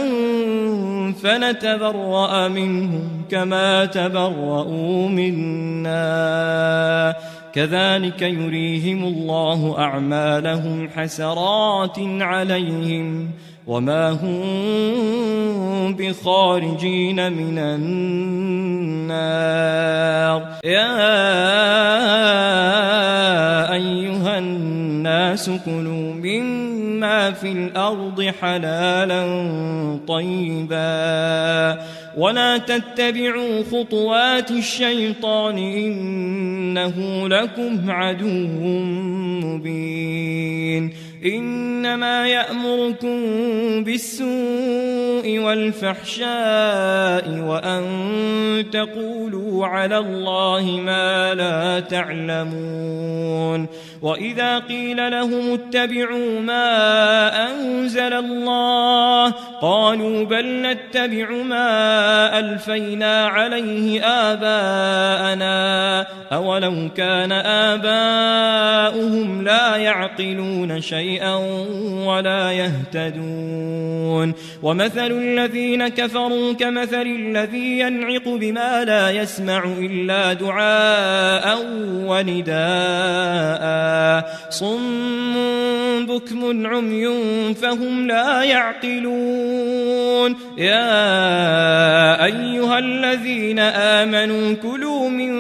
فنتبرأ منهم كما تبرؤوا منا كذلك يريهم الله أعمالهم حسرات عليهم وما هم بخارجين من النار يا أيها الناس كلوا مما في الأرض حلالا طيبا ولا تتبعوا خطوات الشيطان إنه لكم عدو مبين إنما يأمركم بالسوء والفحشاء وأن تقولوا على الله ما لا تعلمون وإذا قيل لهم اتبعوا ما أنزل الله قالوا بل نتبع ما ألفينا عليه آباءنا أولو كان آباؤهم لا يعقلون شيئا ولا يهتدون ومثل الذين كفروا كمثل الذي ينعق بما لا يسمع إلا دعاء ونداء صم بكم عمي فهم لا يعقلون يا أيها الذين آمنوا كلوا من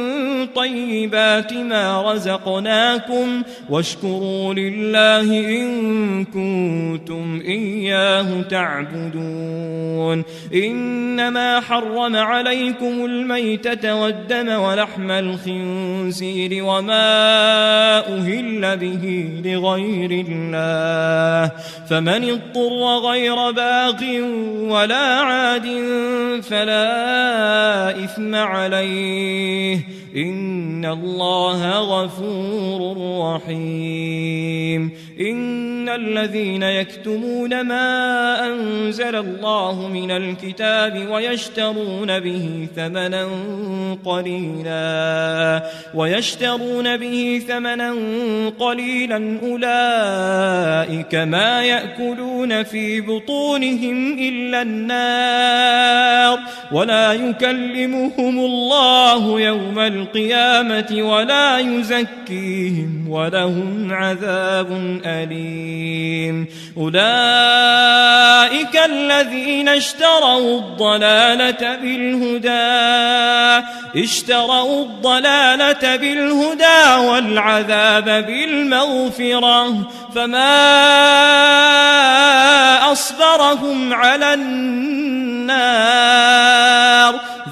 طيبات ما رزقناكم واشكروا لله إن كنتم إياه تعبدون إنما حرم عليكم الميتة والدم ولحم الخنزير وما أهل به لغير الله فمن اضطر غير باغ ولا عاد فلا إثم عليه إن الله غفور رحيم إن الذين يكتمون ما أنزل الله من الكتاب ويشترون به ثمنا قليلا أولئك ما يأكلون في بطونهم إلا النار ولا يكلمهم الله يوم القيامة ولا يزكيهم ولهم عذاب أليم أولئك الذين اشتروا الضلالة بالهدى والعذاب بالمغفرة فما أصبرهم على النار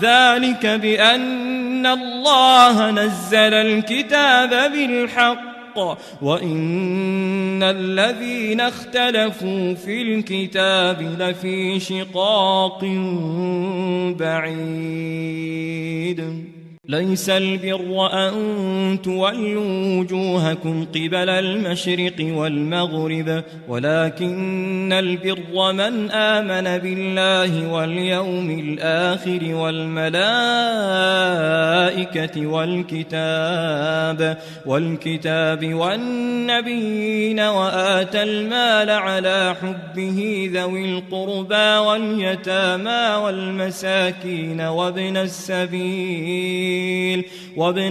ذلك بأن الله نزل الكتاب بالحق وإن الذين اختلفوا في الكتاب لفي شقاق بعيد ليس البر أن تولوا وجوهكم قبل المشرق والمغرب ولكن البر من آمن بالله واليوم الآخر والملائكة والكتاب والنبيين وآتى المال على حبه ذوي القربى واليتامى والمساكين وابن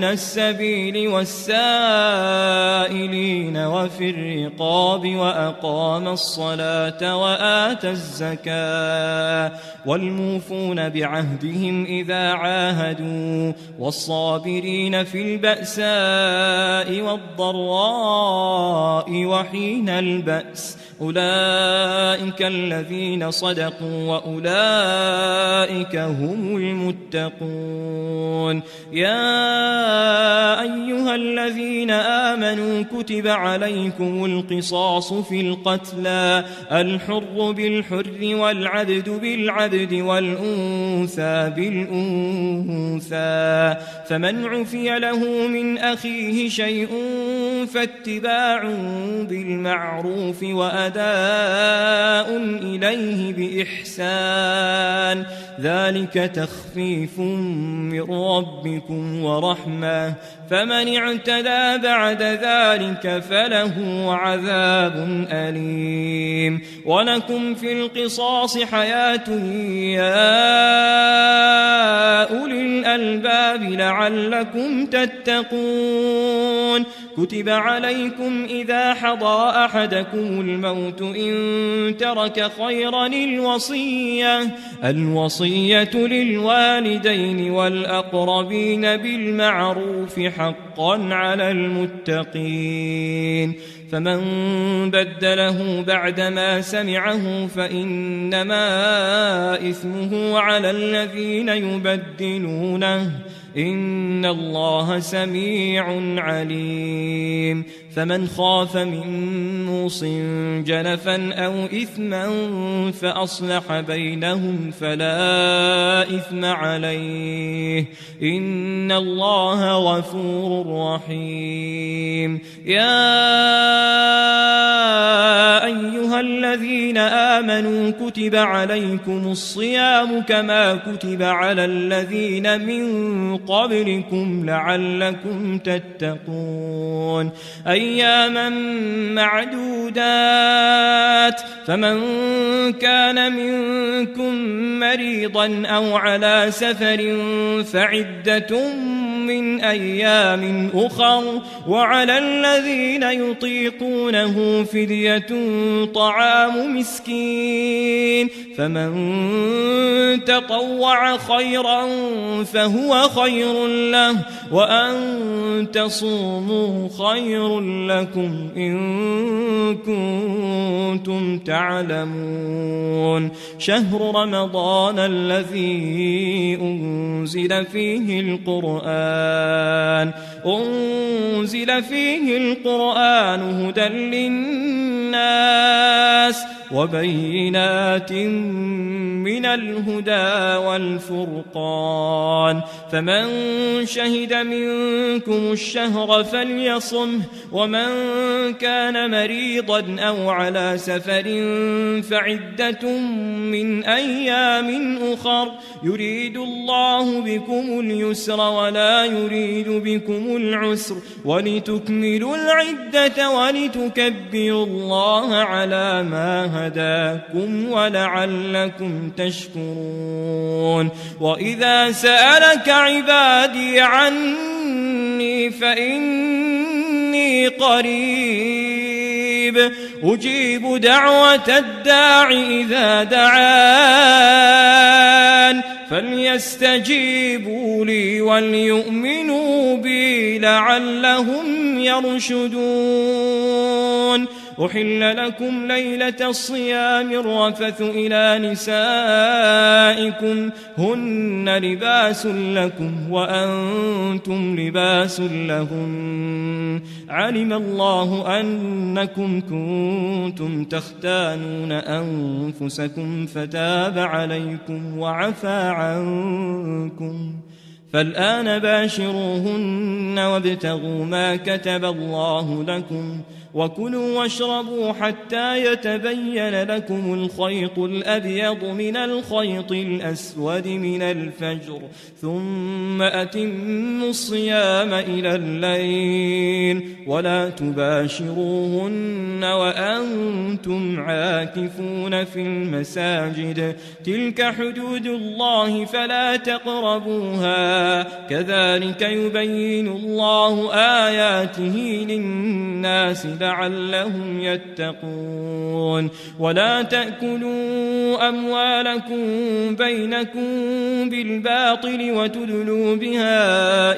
السبيل والسائلين وفي الرقاب وأقام الصلاة وآتى الزكاة والموفون بعهدهم إذا عاهدوا والصابرين في البأساء والضراء وحين البأس أولئك الذين صدقوا وأولئك هم المتقون يا أيها الذين آمنوا كتب عليكم القصاص في القتلى الحر بالحر والعبد بالعبد والأنثى بالأنثى فمن عفي له من أخيه شيء فاتباع بالمعروف وأداء إليه بإحسان ذلك تخفيف من ربكم ورحمة فمن اعتدى بعد ذلك فله عذاب أليم ولكم في القصاص حياة يا أولي الألباب لعلكم تتقون كتب عليكم إذا حضر أحدكم الموت إن ترك خيرا الوصية للوالدين والأقربين بالمعروف حقا على المتقين فمن بدله بعدما سمعه فإنما إثمه على الذين يبدلونه إن الله سميع عليم فمن خاف من موص جنفا أو إثما فأصلح بينهم فلا إثم عليه إن الله غفور رحيم يا أيها الذين آمنوا كتب عليكم الصيام كما كتب على الذين من قبلكم لعلكم تتقون أياما معدودات فمن كان منكم مريضا أو على سفر فعدة من أيام أخر وعلى الذين يطيقونه فدية طعام مسكين فمن تطوع خيرا فهو خير له وأن تصوموا خير لكم إن كنتم تعلمون شهر رمضان الذي أنزل فيه القرآن هدى للناس وبينات من الهدى والفرقان فمن شهد منكم الشهر فليصمه ومن كان مريضا أو على سفر فعدة من أيام أخر يريد الله بكم اليسر ولا يريد بكم العسر ولتكملوا العدة ولتكبروا الله على ما هداكم ولعلكم تشكرون وإذا سألك عبادي عني فإني قريب أجيب دعوة الداع إذا دعان فليستجيبوا لي وليؤمنوا بي لعلهم يرشدون أحل لكم ليلة الصيام الرفث إلى نسائكم هن لباس لكم وأنتم لباس لهن علم الله أنكم كنتم تختانون أنفسكم فتاب عليكم وعفى عنكم فالآن باشروهن وابتغوا ما كتب الله لكم وكلوا واشربوا حتى يتبين لكم الخيط الأبيض من الخيط الأسود من الفجر ثم أتموا الصيام إلى الليل ولا تباشروهن وأنتم عاكفون في المساجد تلك حدود الله فلا تقربوها كذلك يبين الله آياته للناس لعلهم يتقون ولا تأكلوا أموالكم بينكم بالباطل وتدلوا بها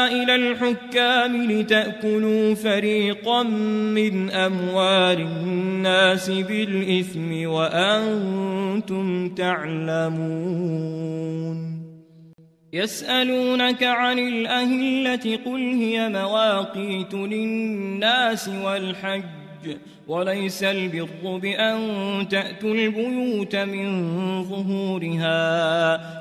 إلى الحكام لتأكلوا فريقا من أموال الناس بالإثم وأنتم تعلمون يسألونك عن الأهلة قل هي مواقيت للناس والحج وليس البر بأن تأتوا البيوت من ظهورها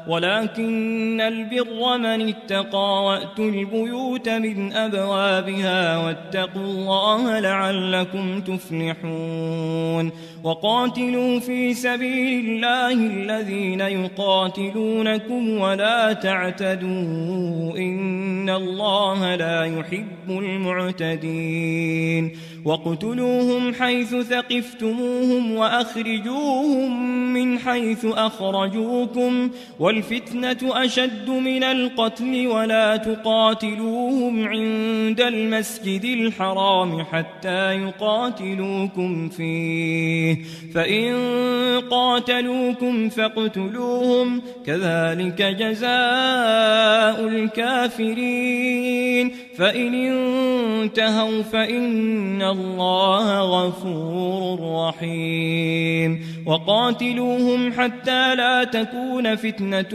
ولكن البر من اتقى وأتوا البيوت من أبوابها واتقوا الله لعلكم تفلحون وقاتلوا في سبيل الله الذين يقاتلونكم ولا تعتدوا إن الله لا يحب المعتدين واقتلوهم حيث ثقفتموهم وأخرجوهم من حيث أخرجوكم والفتنة أشد من القتل ولا تقاتلوهم عند المسجد الحرام حتى يقاتلوكم فيه فإن قاتلوكم فاقتلوهم كذلك جزاء الكافرين فإن انتهوا فإن الله غفور رحيم وقاتلوهم حتى لا تكون فتنة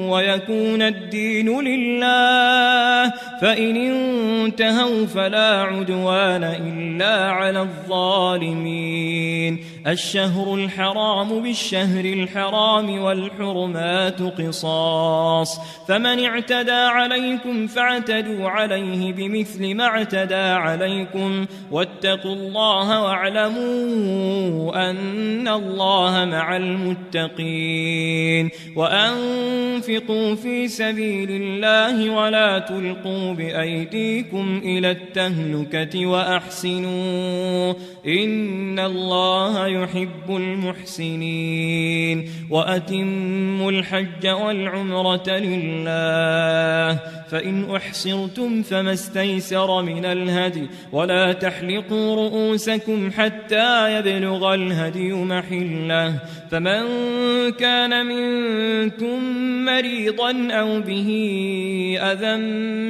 ويكون الدين لله، فإن انتهوا فلا عدوان إلا على الظالمين. الشهر الحرام بالشهر الحرام والحرمات قصاص، فمن اعتدى عليكم فاعتدوا عليه بمثل ما اعتدى عليكم، واتقوا الله واعلموا أن الله مع المتقين. وأنفقوا في سبيل الله ولا تلقوا بأيديكم إلى التهلكة وأحسنوا إن الله يحب المحسنين. وأتموا الحج والعمرة لله، فإن أحصرتم فما استيسر من الهدي، ولا تحلقوا رؤوسكم حتى يبلغ الهدي محله، فمن كان منكم مريضا أو به أذى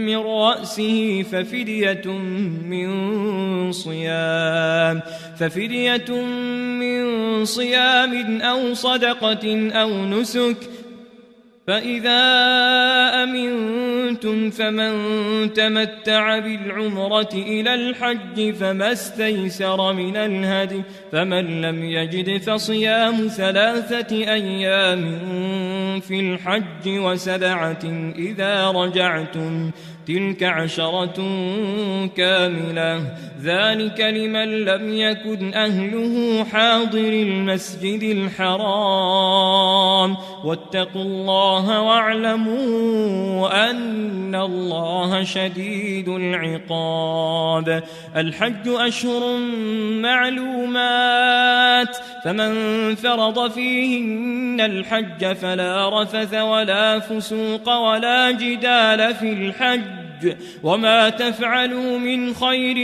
من رأسه ففدية من صيام أو صدقة أو نسك، فإذا أمنتم فمن تمتع بالعمرة إلى الحج فما استيسر من الهدي، فمن لم يجد فصيام 3 أيام في الحج و7 إذا رجعتم، تلك 10 كاملة، ذلك لمن لم يكن أهله حاضر المسجد الحرام. واتقوا الله واعلموا أن الله شديد العقاب. الحج أشهر معلومات، فمن فرض فيهن الحج فلا رفث ولا فسوق ولا جدال في الحج، وما تفعلوا من خير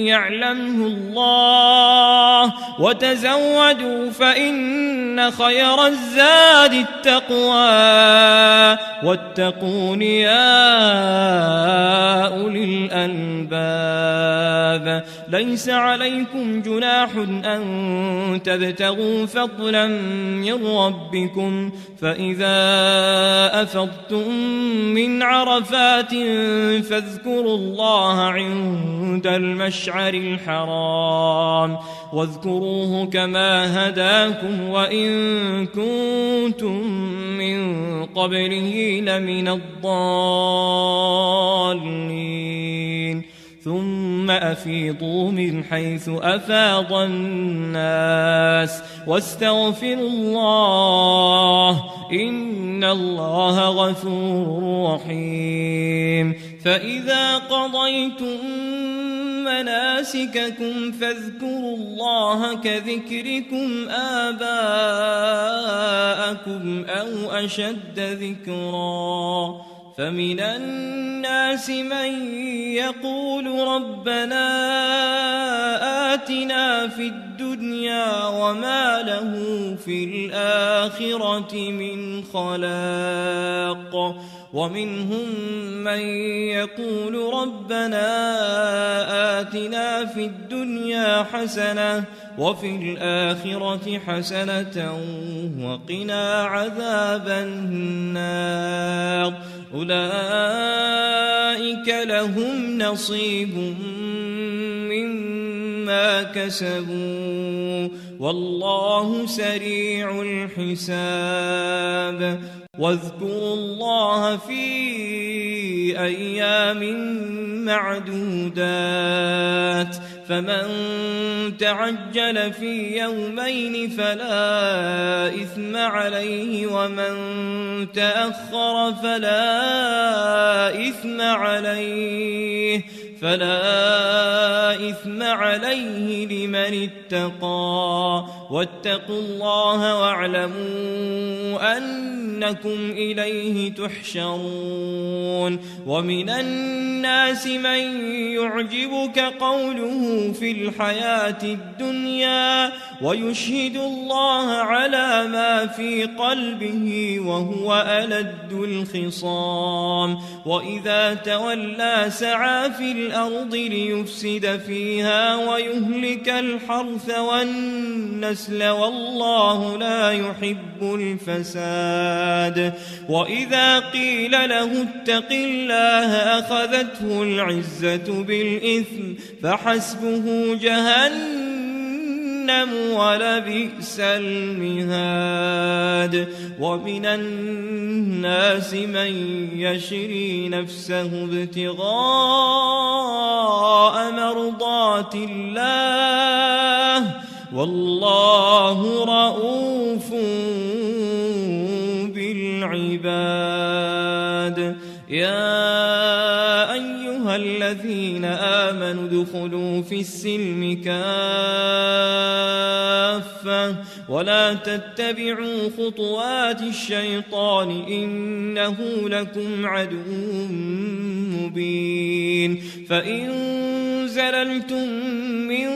يعلمه الله، وتزودوا فإن خير الزاد التقوى، واتقون يا أولي الألباب. ليس عليكم جناح أن تبتغوا فضلا من ربكم، فإذا أفضتم من عرفات فاذكروا الله عند المشعر الحرام، واذكروه كما هداكم وإن كنتم من قبله لمن الضالين. ثم أفيضوا من حيث أفاض الناس واستغفروا الله إن الله غفور رحيم. فإذا قضيتم مناسككم فاذكروا الله كذكركم آباءكم أو أشد ذكرا، فمن الناس من يقول ربنا آتنا في الدنيا وما له في الآخرة من خلاق، ومنهم من يقول ربنا آتنا في الدنيا حسنة وفي الآخرة حسنة وقنا عذاب النار. أولئك لهم نصيب مما كسبوا والله سريع الحساب. واذكروا الله في أيام معدودات، فمن تعجل في يومين فلا إثم عليه، ومن تأخر فلا إثم عليه لمن اتقى. واتقوا الله واعلموا أن أنكم إليه تحشرون ومن الناس من يعجبك قوله في الحياة الدنيا ويشهد الله على ما في قلبه وهو ألد الخصام وإذا تولى سعى في الأرض ليفسد فيها ويهلك الحرث والنسل والله لا يحب الفساد وإذا قيل له اتق الله أخذته العزة بالإثم فحسبه جهنم ولبئس المهاد ومن الناس من يشري نفسه ابتغاء مرضات الله والله رؤوف بالعباد يا أيها الذين آمنوا ادخلوا في السلم كافة ولا تتبعوا خطوات الشيطان إنه لكم عدو مبين فإن زللتم من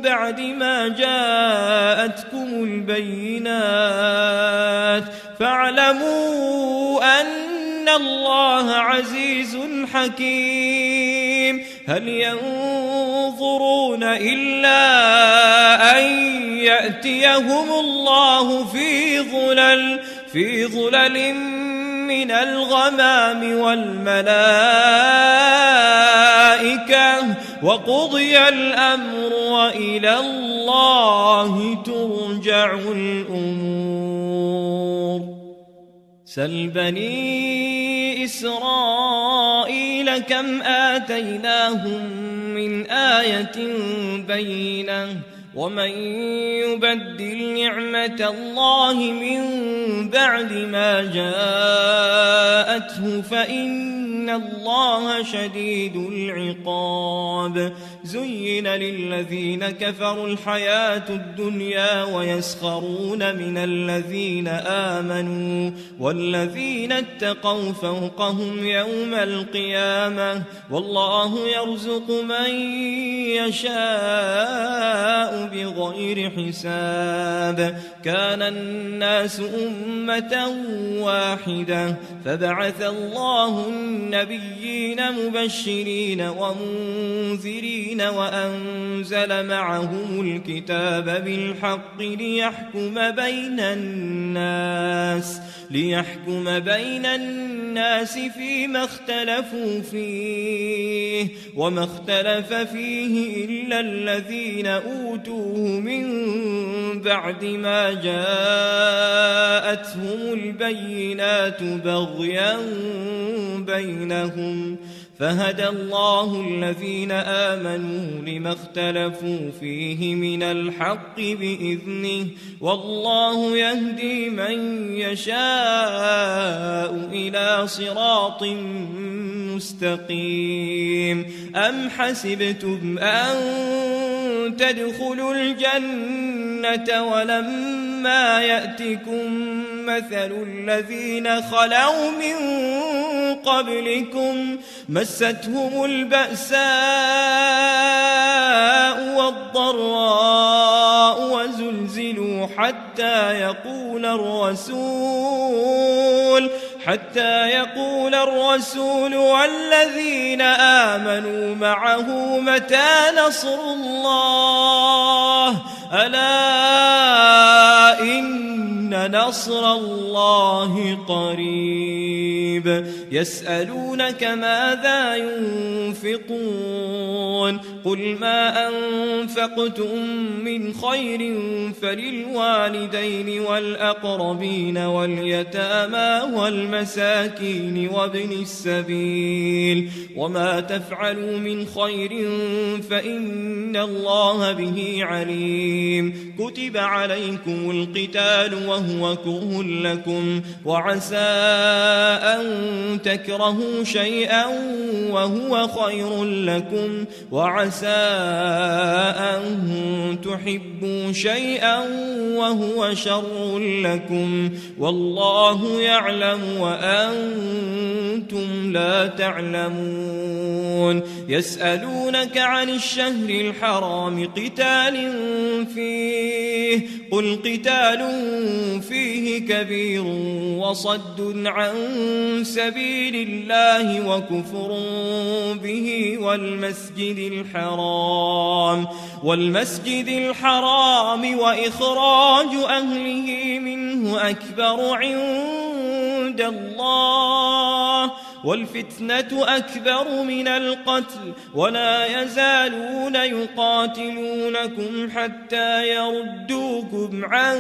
بعد ما جاءتكم البينات فاعلموا أن الله عزيز حكيم هل ينظرون إلا أن يأتيهم الله في ظلل من الغمام والملائكة وقضي الأمر وإلى الله ترجع الأمور سل بني إسرائيل كم آتيناهم من آية بينة ومن يبدل نعمة الله من بعد ما جاءته فإن الله شديد العقاب زين للذين كفروا الحياة الدنيا ويسخرون من الذين آمنوا والذين اتقوا فوقهم يوم القيامة والله يرزق من يشاء بغير حساب كان الناس أمة واحدة فبعث الله النبيين مبشرين ومنذرين وأنزل معهم الكتاب بالحق ليحكم بين الناس فيما اختلفوا فيه وما اختلف فيه إلا الذين أوتوه من بعد ما جاءتهم البينات بغيا بينهم فهدى الله الذين آمنوا لما اختلفوا فيه من الحق بإذنه والله يهدي من يشاء إلى صراط مستقيم أم حسبتم أن تدخلوا الجنة ولما يأتكم مثل الذين خلوا من قبلكم مستهم البأساء والضراء وزلزلوا حتى يقول الرسول والذين آمنوا معه متى نصر الله ألا إن نصر الله قريب يسألونك ماذا ينفقون قل ما أنفقتم من خير فللوالدين والأقربين واليتامى والمساكين وابن السبيل وما تفعلوا من خير فإن الله به عليم كتب عليكم القتال وهو كره لكم، وعسى أن تكرهوا شيئا وهو خير لكم، وعسى أن تحبوا شيئا وهو شر لكم، والله يعلم وأنتم لا تعلمون. يسألونك عن الشهر الحرام قتال فيه، قل قتال فيه كبير وصد عن سبيل الله وكفر به والمسجد الحرام وإخراج أهله منه أكبر عند الله، والفتنة أكبر من القتل، ولا يزالون يقاتلونكم حتى يردوكم عن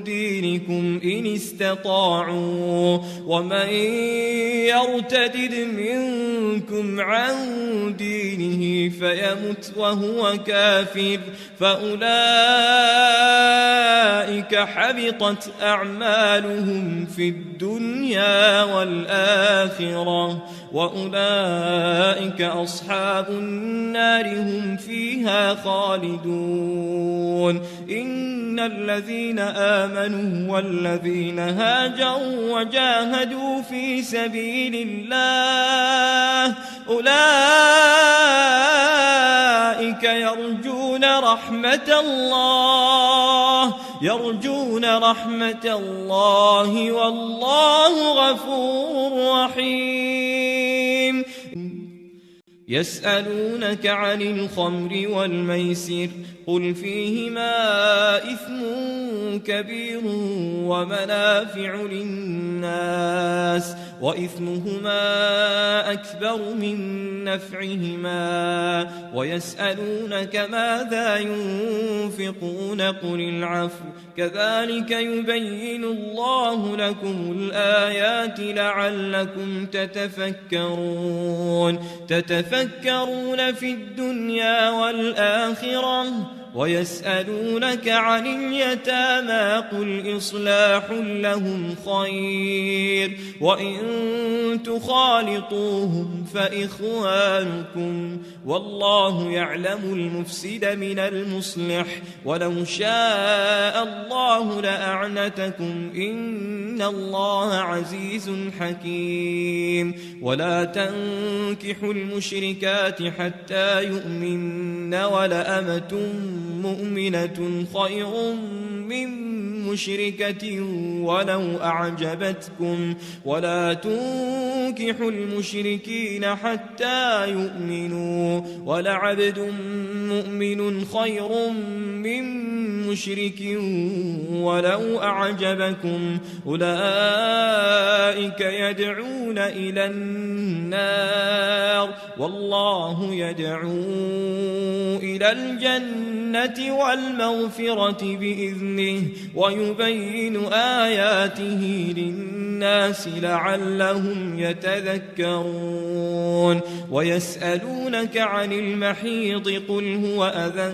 دينكم إن استطاعوا، ومن يرتدد منكم عن دينه فيمت وهو كافر فأولئك حبطت أعمالهم في الدنيا والآخرة، وأولئك أصحاب النار هم فيها خالدون. إن الذين آمنوا والذين هاجروا وجاهدوا في سبيل الله أولئك يرجون رحمة الله والله غفور رحيم. يسألونك عن الخمر والميسر قل فيهما إثم كبير ومنافع للناس وإثمهما أكبر من نفعهما، ويسألونك ماذا ينفقون قل العفو كذلك يبين الله لكم الآيات لعلكم تتفكرون في الدنيا والآخرة. ويسألونك عن اليتامى قل إصلاح لهم خير وإن تخالطوهم فإخوانكم والله يعلم المفسد من المصلح ولو شاء الله لأعنتكم إن الله عزيز حكيم. ولا تنكحوا المشركات حتى يؤمن ولأمة مؤمنة خير من مشركة ولو أعجبتكم ولا تنكحوا المشركين حتى يؤمنوا ولعبد مؤمن خير من مشرك ولو أعجبكم أولئك يدعون إلى النار والله يدعو إلى الجنة والمغفرة بإذنه ويبين آياته للناس لعلهم يتذكرون. ويسألونك عن المحيض قل هو أذى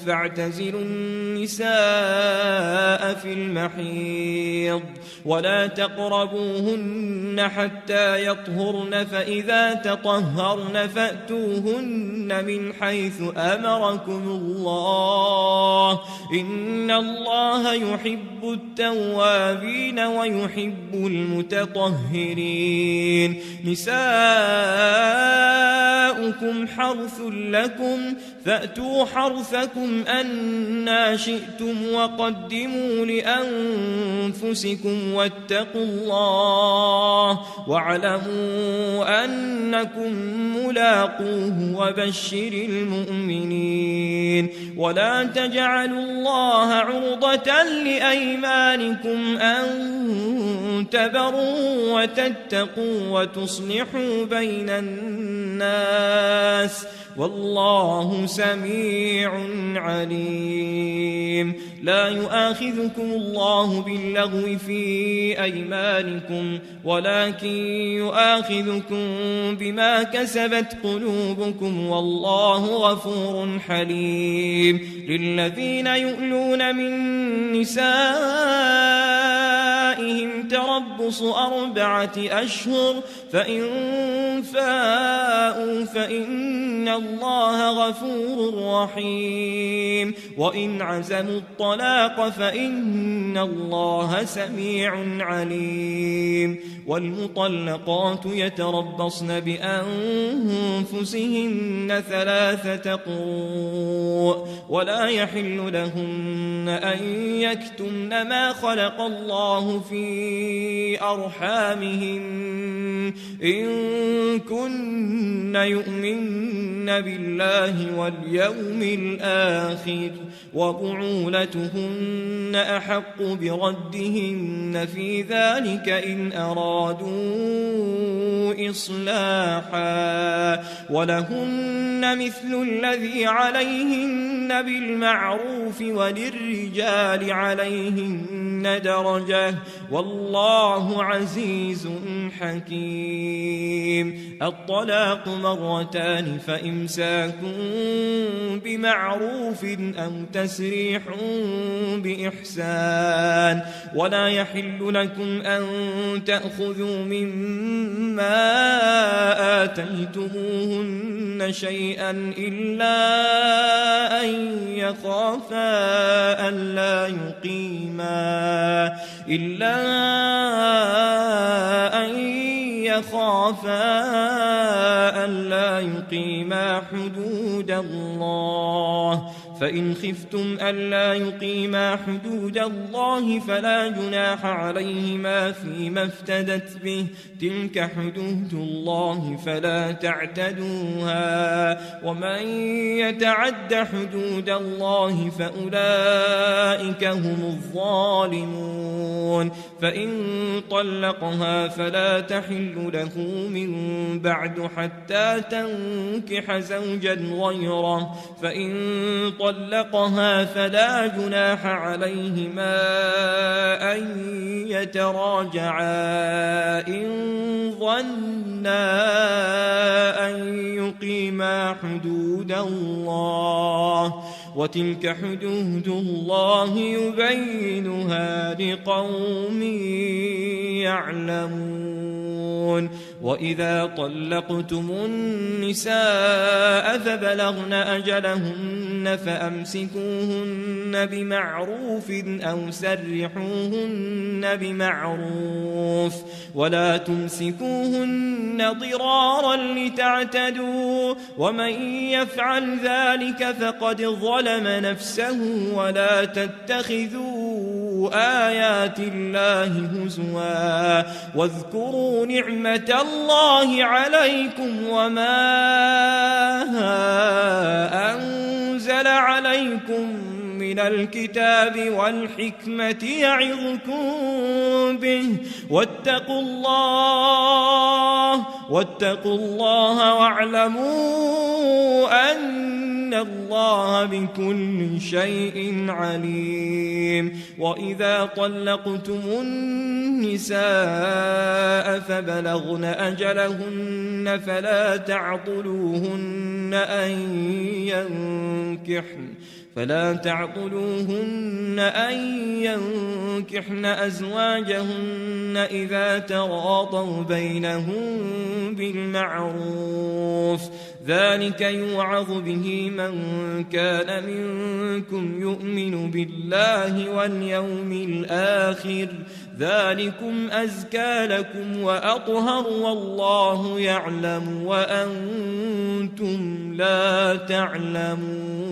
فاعتزلوا النساء في المحيض ولا تقربوهن حتى يطهرن فإذا تطهرن فأتوهن من حيث أمركم الله إن الله يحب التوابين ويحب المتطهرين. نساؤكم حرث لكم فأتوا حرثكم أنى شئتم وقدموا لأنفسكم واتقوا الله واعلموا أنكم ملاقوه وبشر المؤمنين. ولا تجعلوا الله عرضة لأيمانكم أن تبروا وتتقوا وتصلحوا بين الناس والله سميع عليم. لا يؤاخذكم الله باللغو في أيمانكم ولكن يؤاخذكم بما كسبت قلوبكم والله غفور حليم. للذين يؤلون من نسائهم تربص 4 أشهر فإن فاءوا فإن الله غفور رحيم. وإن عزموا الطلاق فإن الله سميع عليم. والمطلقات يتربصن بأنفسهن 3 قروء ولا يحل لهن أن يكتمن ما خلق الله في أرحامهن إن كن يؤمن بالله واليوم الآخر وبعولتهن أحق بردهن في ذلك إن أرادوا إصلاحا ولهن مثل الذي عليهن بالمعروف وللرجال عليهن درجة والله عزيز حكيم. الطلاق 2 فإمساك بمعروف أو تسريح بإحسان. ولا يحل لكم أن تأخذوا مما آتيتموهن شيئا إلا أن يخافا ألا يقيما حدود الله. فإن خفتم ألا يقيما حدود الله فلا جناح عليهما فيما افتدت به تلك حدود الله فلا تعتدوها ومن يتعد حدود الله فأولئك هم الظالمون. فإن طلقها فلا تحل له من بعد حتى تنكح زوجا غيره فإن طلقها فلا جناح عليهما أن يتراجعا إن ظنا أن يقيما حدود الله وتلك حدود الله يبينها لقوم يعلمون. وإذا طلقتم النساء فبلغن أجلهن فأمسكوهن بمعروف أو سرحوهن بمعروف ولا تمسكوهن ضرارا لتعتدوا ومن يفعل ذلك فقد ظلم نفسه. ولا تتخذوا آيات الله هزوا واذكروا نعمة الله عليكم وما أنزل عليكم من الكتاب والحكمة يعظكم به واتقوا الله واعلموا أن الله بكل شيء عليم. وإذا طلقتم النساء فبلغن أجلهن فلا تعضلوهن أن ينكحن أزواجهن إذا تراضوا بينهم بالمعروف ذلك يوعظ به من كان منكم يؤمن بالله واليوم الآخر ذلكم أزكى لكم وأطهر والله يعلم وأنتم لا تعلمون.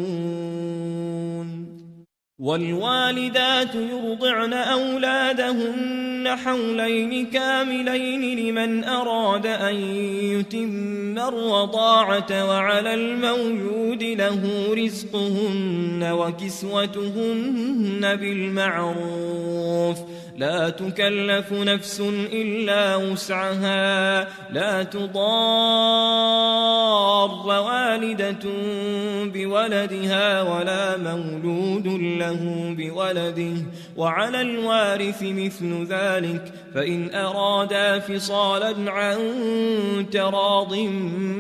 والوالدات يرضعن أولادهن حولين كاملين لمن أراد أن يتم الرضاعة وعلى المولود له رزقهن وكسوتهن بالمعروف لا تكلف نفس إلا وسعها لا تضار والدة بولدها ولا مولود له بولده وعلى الوارث مثل ذلك فإن أرادا فصالا عن تراض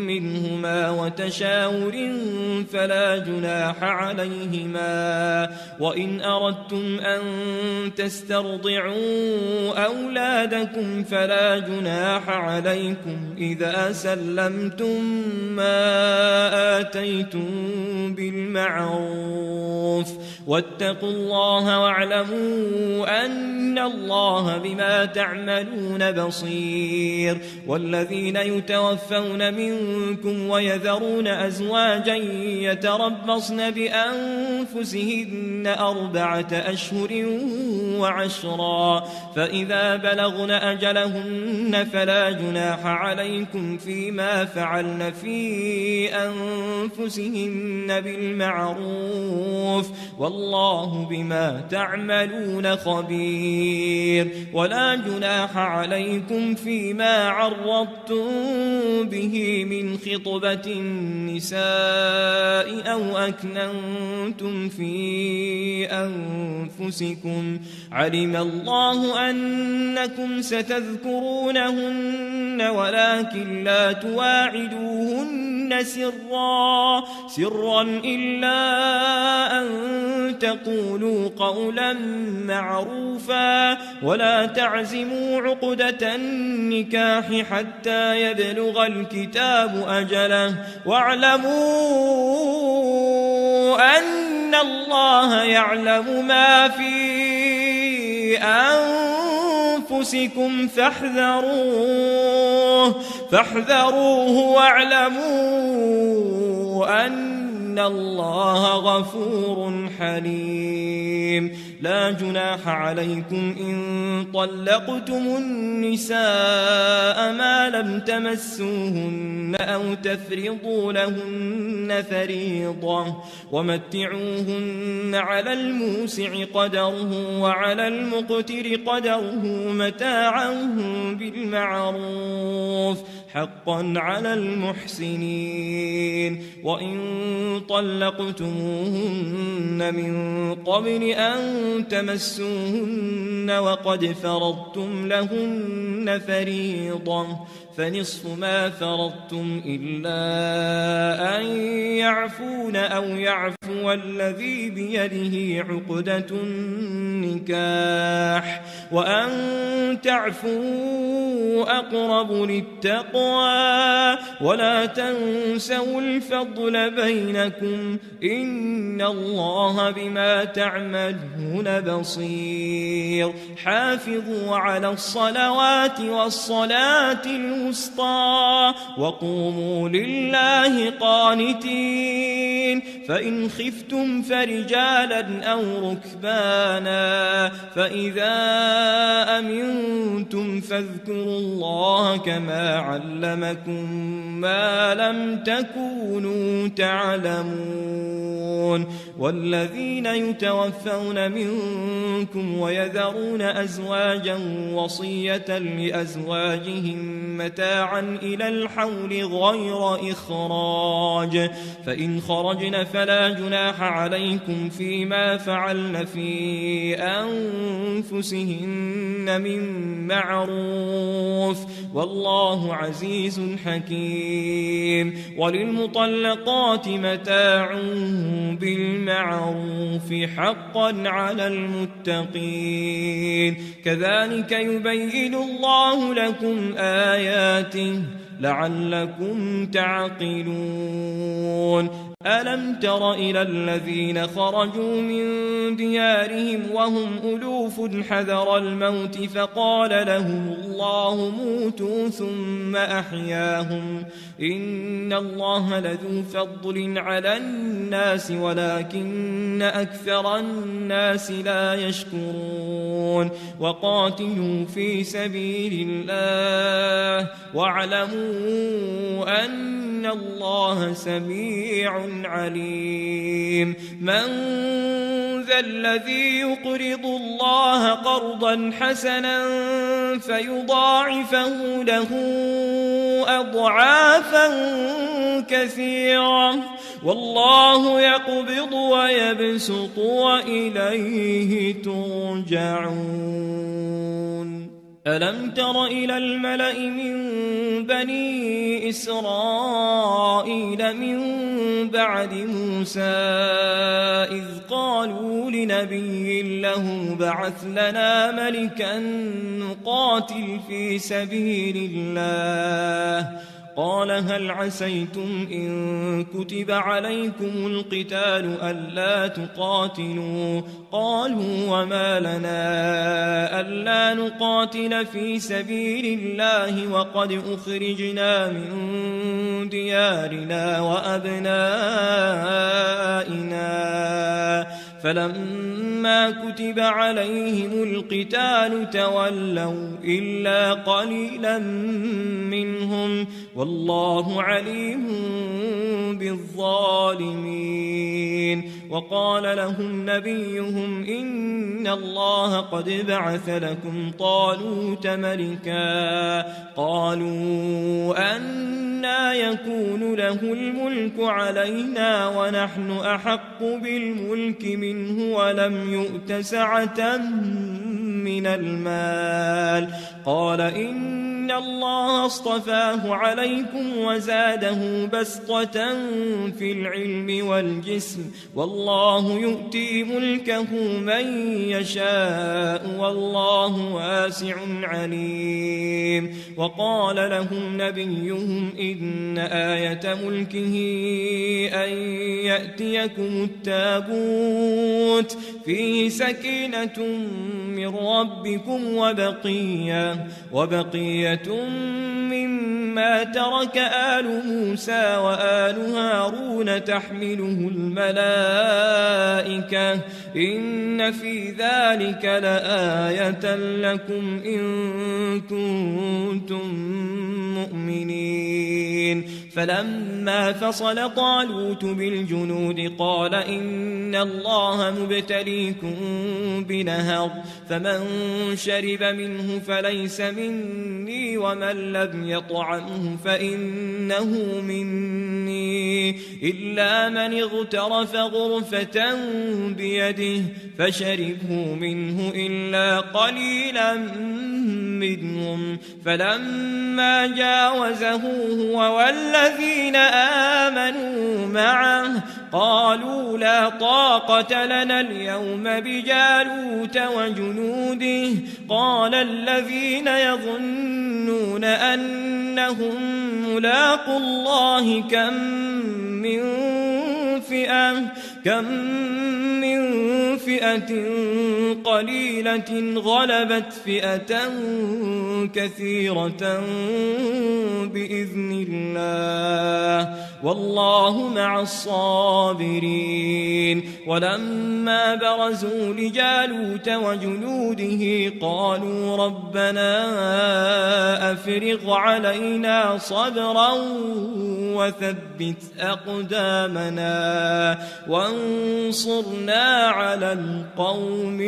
منهما وتشاور فلا جناح عليهما وإن أردتم أن تسترضعوا أولادكم فلا جناح عليكم إذا سلمتم ما آتيتم بالمعروف واتقوا الله واعلموا أن الله بما تعملون بصير والذين يتوفون منكم ويذرون أزواجا يتربصن بأنفسهن 4 أشهر وعشرا فإذا بلغن أجلهن فلا جناح عليكم فيما فعلن في أنفسهن بالمعروف والله بما تعملون خبير ولا جناح عليكم فيما عرضتم به من خطبة النساء أو أكننتم في أنفسكم علم الله أنكم ستذكرونهن ولكن لا تواعدوهن سرا إلا أن تقولوا قولا معروفا ولا تعزموا عقدة النكاح حتى يبلغ الكتاب أجله واعلموا أن الله يعلم ما في أنفسكم فاحذروه واعلموا أن الله غفور حليم لا جناح عليكم إن طلقتم النساء ما لم تمسوهن أو تفرضوا لهن فريضة ومتعوهن على الموسع قدره وعلى المقتر قدره متاعا بالمعروف حقا على المحسنين وإن طلقتموهن من قبل أن تمسوهن وقد فرضتم لهن فريضة فنصف ما فرضتم إلا أن يعفون أو يعفو الذي بيده عقدة النكاح وأن تعفوا أقرب للتقوى ولا تنسوا الفضل بينكم إن الله بما تعملون بصير حافظوا على الصلوات والصلاة الوسطى وقوموا لله قانتين فإن خفتم فرجالا أو ركبانا فإذا أمنتم فاذكروا الله كما علمكم ما لم تكونوا تعلمون والذين يتوفون منكم ويذرون أزواجا وصية لأزواجهم متاعا إلى الحول غير إخراج فإن خرجن فلا جناح عليكم فيما فعلن في أنفسهن من معروف والله عزيز حكيم وللمطلقات متاع بالمعروف حقا على المتقين كذلك يبين الله لكم آياته لعلكم تعقلون ألم تر إلى الذين خرجوا من ديارهم وهم ألوف حذر الموت فقال لهم الله موتوا ثم أحياهم إن الله لذو فضل على الناس ولكن أكثر الناس لا يشكرون وقاتلوا في سبيل الله واعلموا أن الله سميع عليم من ذا الذي يقرض الله قرضا حسنا فيضاعفه له أضعافا كثيرة والله يقبض ويبسط وإليه ترجعون ألم تر إلى الملأ من بني إسرائيل من بعد موسى إذ قالوا لنبي له بعث لنا ملكا نقاتل في سبيل الله قال هل عسيتم إن كتب عليكم القتال ألا تقاتلوا قالوا وما لنا ألا نقاتل في سبيل الله وقد أخرجنا من ديارنا وأبنائنا فلما كتب عليهم القتال تولوا إلا قليلا منهم والله عليم بالظالمين وقال لهم نبيهم إن الله قد بعث لكم طالوت ملكا قالوا أنى يكون له الملك علينا ونحن أحق بالملك منه ولم يؤت سعة من المال قال إن الله اصطفاه عليكم وزاده بسطة في العلم والجسم والله يؤتي ملكه من يشاء والله واسع عليم وقال لهم نبيهم إن آية ملكه أن يأتيكم التابوت فيه سكينة من ربكم وبقية مما ترك آل موسى وآل هارون تحمله الملائكة إن في ذلك لآية لكم إن كنتم مؤمنين فلما فصل طالوت بالجنود قال إن الله مبتليكم بنهر فمن شرب منه فليس مني ومن لم يطعمه فإنه مني إلا من اغترف غرفة بيده فشربه منه إلا قليلا منهم فلما جاوزه هو والذين آمنوا معه قالوا لا طاقة لنا اليوم بجالوت وجنوده قال الذين يظنون أنهم ملاقوا الله كم من فئة قليلة غلبت فئة كثيرة بإذن الله والله مع الصابرين ولما برزوا لجالوت وجنوده قالوا ربنا أفرغ علينا صبرا وثبت أقدامنا وانصرنا على القوم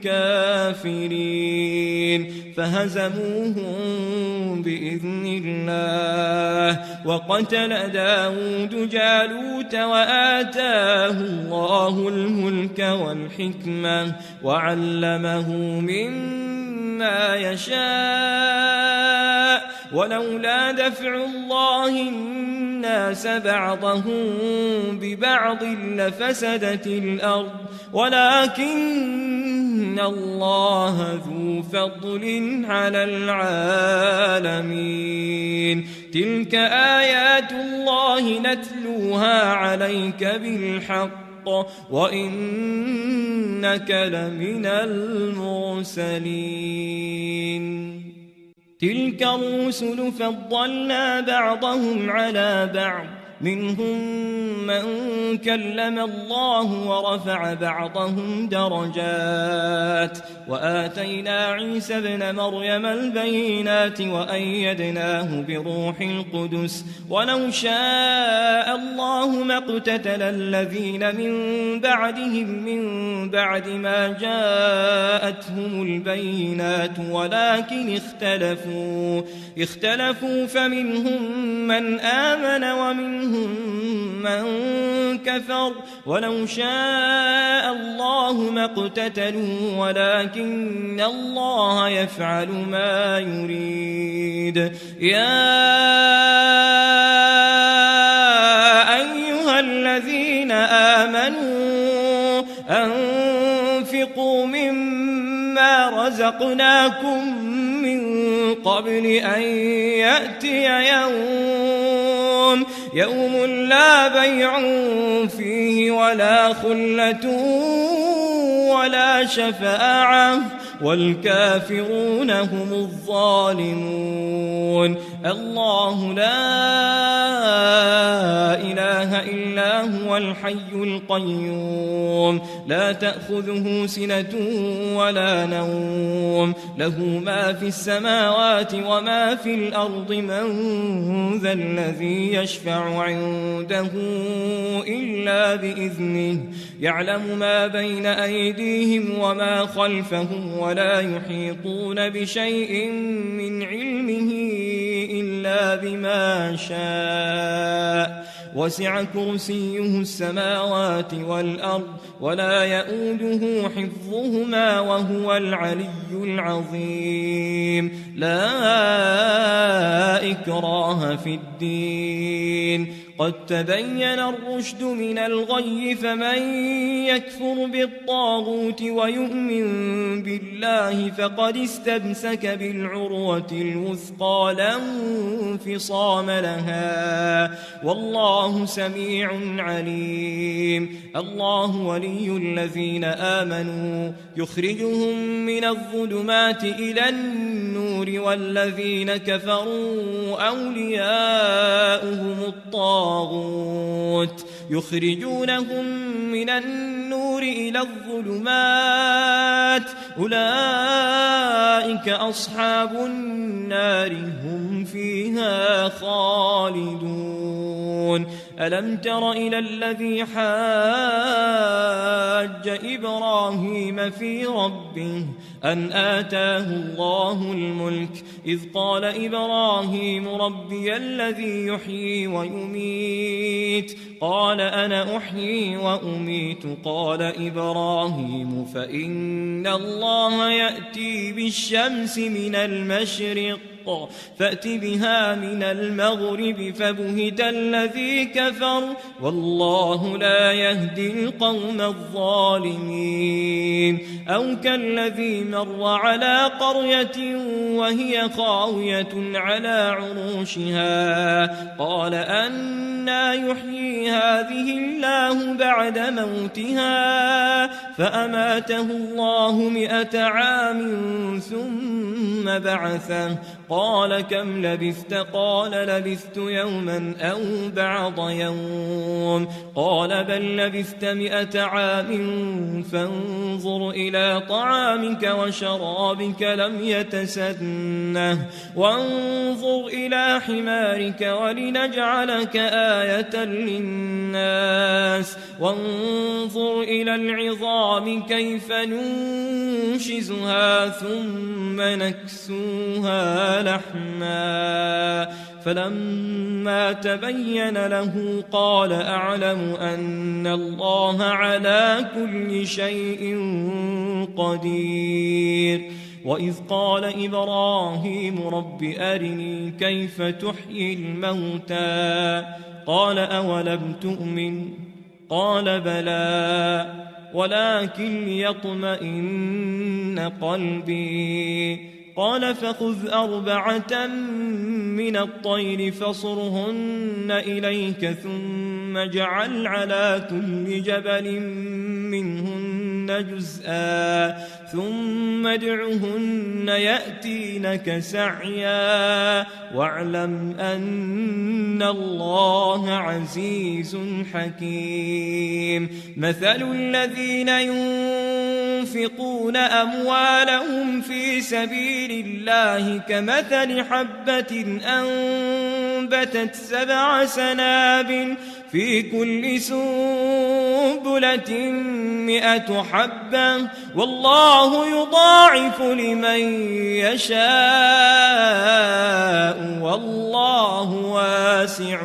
الكافرين فهزموهم بإذن الله وقتل داود جالوت وآتاه الله الملك والحكمة وعلمه مما يشاء ولولا دفع الله الناس بعضهم ببعض لفسدت الأرض ولكن الله ذو فضل على العالمين تلك آيات آيات الله نتلوها عليك بالحق وإنك لمن المرسلين تلك الرسل فضلنا بعضهم على بعض منهم من كلم الله ورفع بعضهم درجات وآتينا عيسى ابن مريم البينات وأيدناه بروح القدس ولو شاء الله ما اقتتل الذين من بعدهم من بعد ما جاءتهم البينات ولكن اختلفوا فمنهم من آمن ومنهم من كفر ولو شاء الله ما اقتتلوا ولكن الله يفعل ما يريد يا أيها الذين آمنوا أنفقوا مما رزقناكم من قبل أن يأتي يوم لا بيع فيه ولا خلة ولا شفاعة والكافرون هم الظالمون الله لا إله إلا هو الحي القيوم لا تأخذه سنة ولا نوم له ما في السماوات وما في الأرض من ذا الذي يشفع عنده إلا بإذنه يعلم ما بين أيديهم وما خلفهم ولا يحيطون بشيء من علمه إلا بما شاء وسع كرسيه السماوات والأرض ولا يؤوده حفظهما وهو العلي العظيم لا إكراه في الدين قد تبين الرشد من الغي فمن يكفر بالطاغوت ويؤمن بالله فقد استمسك بالعروة الوثقى لا انفصام لها والله سميع عليم الله ولي الذين آمنوا يخرجهم من الظلمات إلى النور والذين كفروا أولياؤهم الطاغوت يخرجونهم من النور إلى الظلمات أولئك أصحاب النار هم فيها خالدون ألم تر إلى الذي حاج إبراهيم في ربه أن آتاه الله الملك إذ قال إبراهيم ربي الذي يحيي ويميت قال أنا أحيي وأميت قال إبراهيم فإن الله يأتي بالشمس من المشرق فأت بها من المغرب فبهت الذي كفر والله لا يهدي القوم الظالمين أو كالذي مر على قرية وهي خاوية على عروشها قال أنى يحيي هذه الله بعد موتها فأماته الله 100 عام ثم بعثه قال كم لبثت قال لبثت يوما أو بعض يوم قال بل لبثت 100 عام فانظر إلى طعامك وشرابك لم يتسنه وانظر إلى حمارك ولنجعلك آية للناس وانظر إلى العظام كيف ننشزها ثم نكسوها لحما فلما تبين له قال أعلم أن الله على كل شيء قدير وإذ قال إبراهيم رب أرني كيف تحيي الموتى قال أولم تؤمن قال بلى ولكن ليطمئن قلبي قال فخذ 4 من الطير فصرهن إليك ثم اجعل على كل جبل منهن جزءا ثم ادعهن يأتينك سعيا واعلم أن الله عزيز حكيم. مثل الذين ينفقون أموالهم في سبيل الله كمثل حبة أنبتت 7 سنابل في كل سنبلة 100 حبة والله يضاعف لمن يشاء والله واسع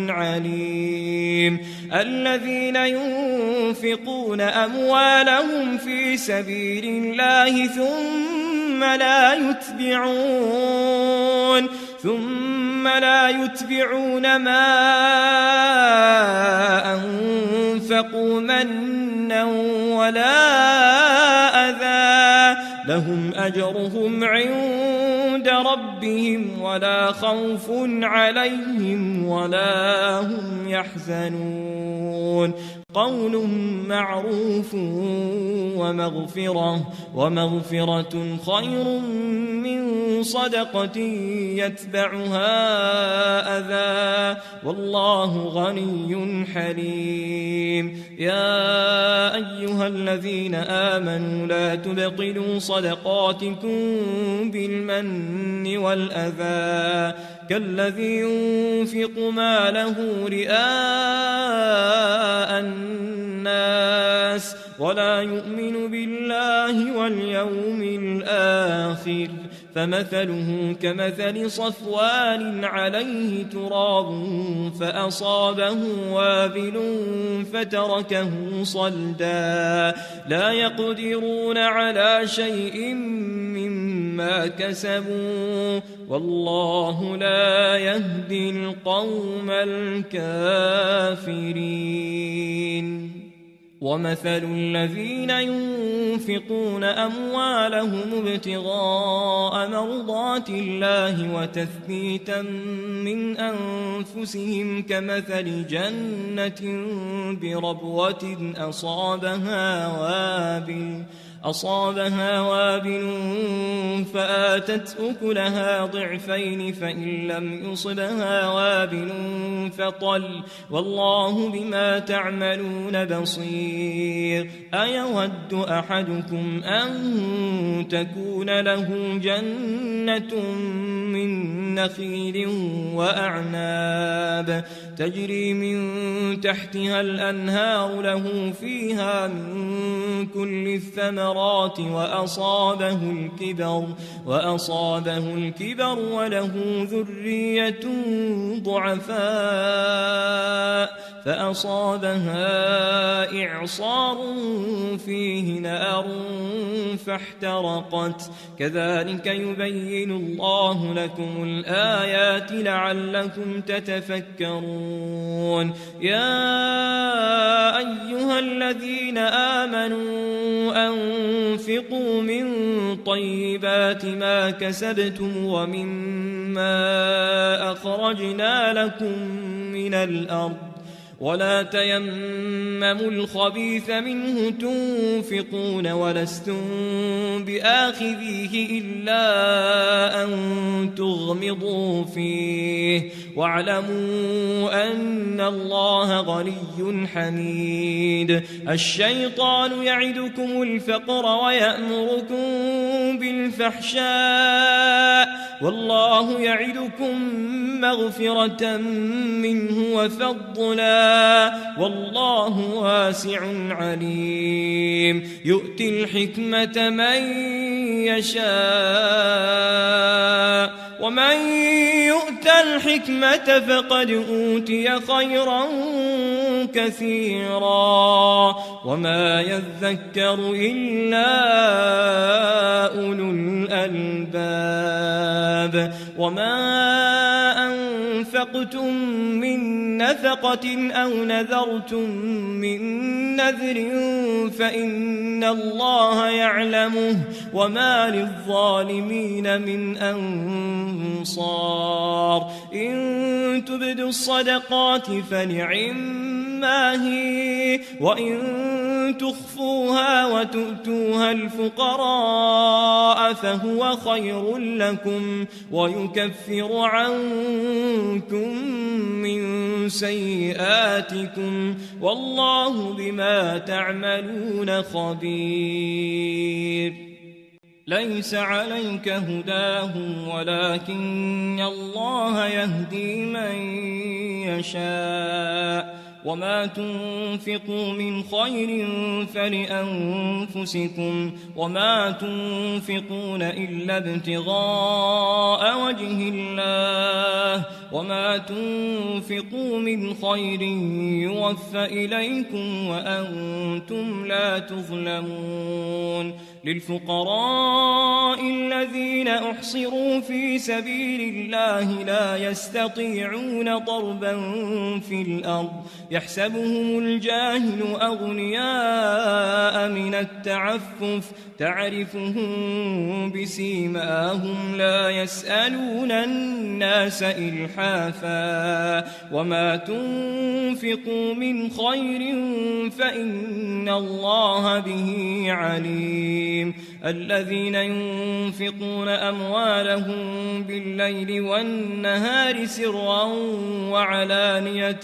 عليم. الذين ينفقون أموالهم في سبيل الله ثم لا يتبعون ما أنفقوا منا ولا أذى لهم أجرهم عند ربهم ولا خوف عليهم ولا هم يحزنون. قول معروف ومغفرة خير من صدقة يتبعها أذى والله غني حليم. يا أيها الذين آمنوا لا تبطلوا صدقاتكم بالمن والأذى كالذي ينفق ماله رئاء الناس ولا يؤمن بالله واليوم الآخر فمثله كمثل صفوان عليه تراب فأصابه وابل فتركه صلدا لا يقدرون على شيء مما كسبوا والله لا يهدي القوم الكافرين. ومثل الذين ينفقون أموالهم ابتغاء مرضات الله وتثبيتا من أنفسهم كمثل جنة بربوة أصابها وابل فآتت أكلها ضعفين فإن لم يصبها وابل فطل والله بما تعملون بصير. أيود أحدكم أن تكون له جنة من نخيل وأعناب تجري من تحتها الأنهار له فيها من كل الثمرات وأصابه الكبر وله ذرية ضعفاء فأصابها إعصار فيه نار فاحترقت كذلك يبين الله لكم الآيات لعلكم تتفكرون. يا أيها الذين آمنوا أنفقوا من طيبات ما كسبتم ومما أخرجنا لكم من الأرض ولا تيمموا الخبيث منه تنفقون ولستم بآخذيه إلا أن تغمضوا فيه واعلموا أن الله غني حميد. الشيطان يعدكم الفقر ويأمركم بالفحشاء والله يعدكم مغفرة منه وفضلا والله واسع عليم. يؤتي الحكمة من يشاء ومن يؤت الحكمة فقد أوتي خيرا كثيرا وما يذكر إلا أولو الألباب وما أنفقتم من نفقة أو نذرتم من نذر فإن الله يعلمه وما للظالمين من أنصار إن تبدوا الصدقات فنعما هي وإن تخفوها وتؤتوها الفقراء فهو خير لكم ويكفر عنكم من سيئاتكم والله بما تعملون خبير ليس عليك هداهم ولكن الله يهدي من يشاء وما تنفقوا من خير فلأنفسكم وما تنفقون إلا ابتغاء وجه الله وما تنفقوا من خير يوفى إليكم وأنتم لا تظلمون للفقراء الذين أحصروا في سبيل الله لا يستطيعون ضربا في الأرض يحسبهم الجاهل أغنياء من التعفف تعرفهم بسيماهم لا يسألون الناس إلحافا وما تنفقوا من خير فإن الله به عليم الذين ينفقون أموالهم بالليل والنهار سرا وعلانية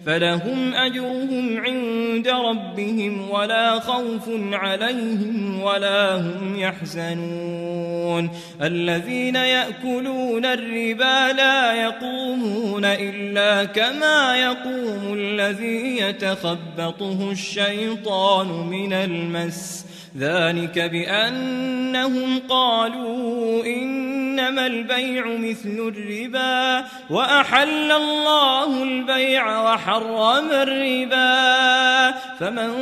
فلهم أجرهم عند ربهم ولا خوف عليهم ولا هم يحزنون الذين يأكلون الربا لا يقومون إلا كما يقوم الذي يتخبطه الشيطان من المس ذلك بأنهم قالوا إنما البيع مثل الربا وأحل الله البيع وحرم الربا فمن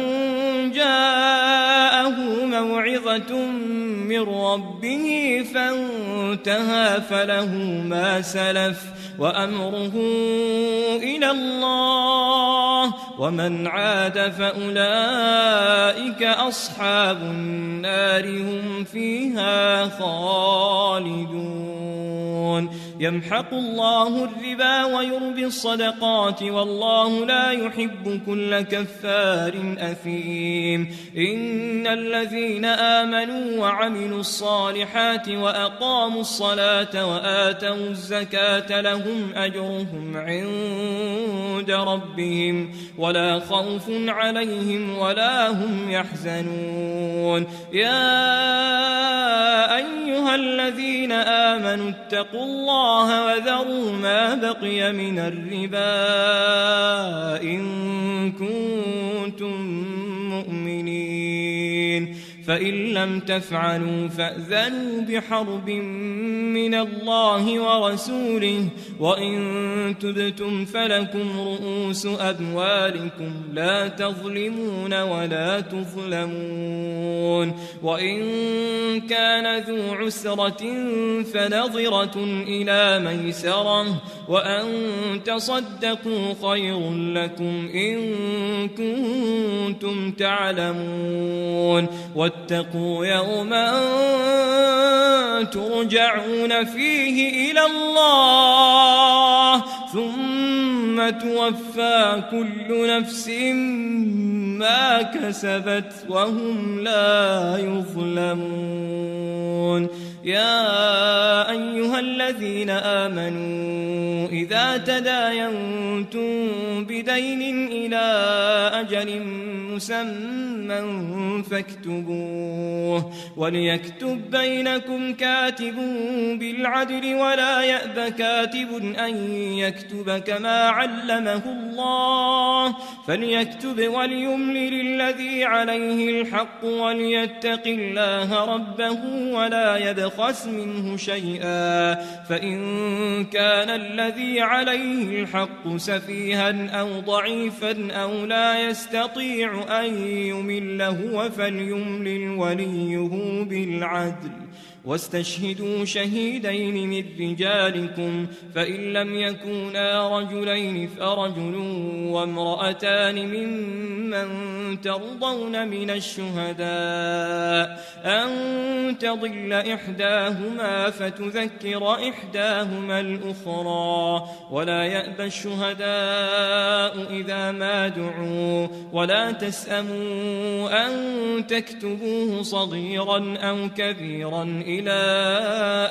جاءه موعظة من ربه فانتهى فله ما سلف وأمره إلى الله ومن عاد فأولئك أصحاب النار هم فيها خالدون يمحق الله الربا ويربي الصدقات والله لا يحب كل كفار أثيم إن الذين آمنوا وعملوا الصالحات وأقاموا الصلاة وآتوا الزكاة لهم أجرهم عند ربهم ولا خوف عليهم ولا هم يحزنون يا أيها الذين آمنوا اتقوا الله وذروا ما بقي من الربا إن كنتم مؤمنين فإن لم تفعلوا فأذنوا بحرب من الله ورسوله وإن تبتم فلكم رؤوس أموالكم لا تظلمون ولا تظلمون وإن كان ذو عسرة فنظرة إلى ميسرة وأن تصدقوا خير لكم إن كنتم تعلمون واتقوا يوما ترجعون فيه إلى الله ثم توفى كل نفس ما كسبت وهم لا يظلمون يا أيها الذين آمنوا إذا تداينتم بدين إلى أجل مسمى فاكتبوه وليكتب بينكم كاتب بالعدل ولا يأب كاتب أن يكتب كما علمه الله فليكتب وليملل الذي عليه الحق وليتق الله ربه ولا يبخس منه شيئا فإن كان الذي عليه الحق سفيها أو ضعيفا أو لا يستطيع أن يمل هو فليملل وليه بالعدل واستشهدوا شهيدين من رجالكم فإن لم يكونا رجلين فرجل وامرأتان ممن ترضون من الشهداء أن تضل إحداهما فتذكر إحداهما الأخرى ولا يأبى الشهداء إذا ما دعوا ولا تسأموا أن تكتبوه صغيرا أو كبيرا إلى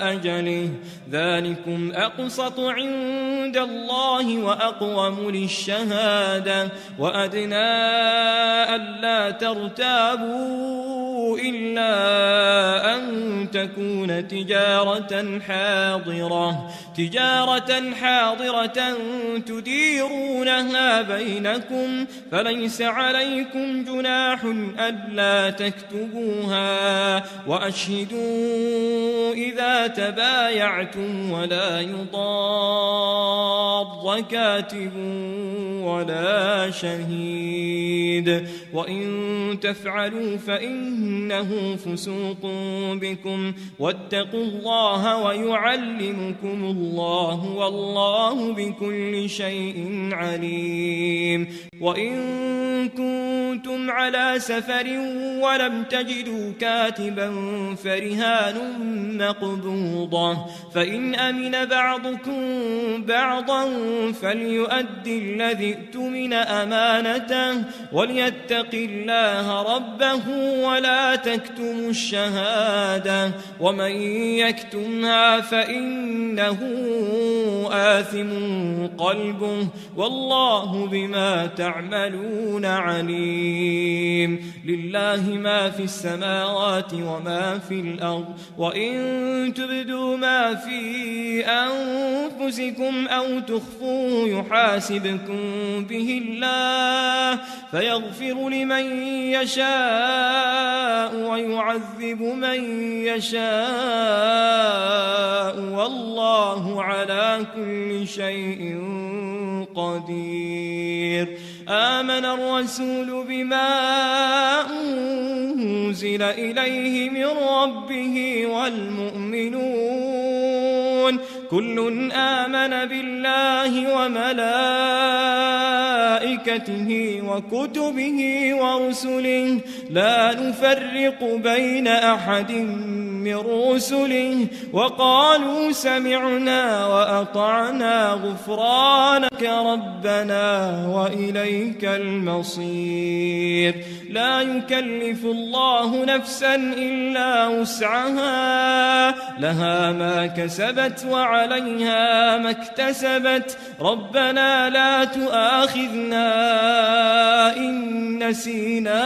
أجله ذلكم أقسط عند الله وأقوم للشهادة وأدنى ألا ترتابوا إلا أن تكون تجارة حاضرة تديرونها بينكم فليس عليكم جناح ألا تكتبوها وأشهدوا إذا تبايعتم ولا يضار كاتب ولا شهيد وإن تفعلوا فإنه فسوق بكم واتقوا الله ويعلمكم الله والله بكل شيء عليم وإن كنتم على سفر ولم تجدوا كاتبا فرهان مقبوضة فإن أمن بعضكم بعضا فليؤدي الذي اؤتمن أمانته وليتق الله ربه ولا تكتموا الشهادة ومن يكتمها فإنه آثم قلبه والله بما تعملون عليم لله ما في السماوات وما في الأرض وإن تبدوا ما في أنفسكم أو تخفوه يحاسبكم به الله فيغفر لمن يشاء ويعذب من يشاء والله على كل شيء قدير آمن الرسول بما أنزل إليه من ربه والمؤمنون كل آمن بالله وملائكته وكتبه ورسله لا نفرق بين أحد من رسله وقالوا سمعنا وأطعنا غفرانك ربنا وإليك المصير لا يكلف الله نفسا إلا وسعها لها ما كسبت وعليها ما اكتسبت ربنا لا تؤاخذنا إن نسينا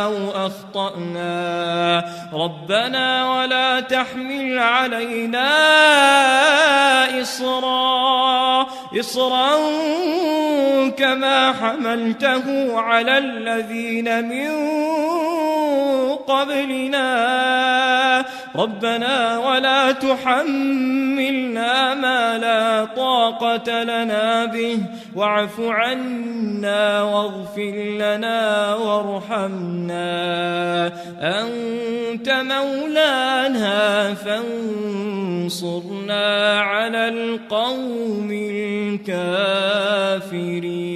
أو أخطأنا ربنا ولا تحمل علينا إصرا كما حملته على الذين من قبلنا ربنا ولا تحملنا ما لا طاقة لنا به واعف عنا واغفر لنا وارحمنا أنت مولانا فانصرنا على القوم الكافرين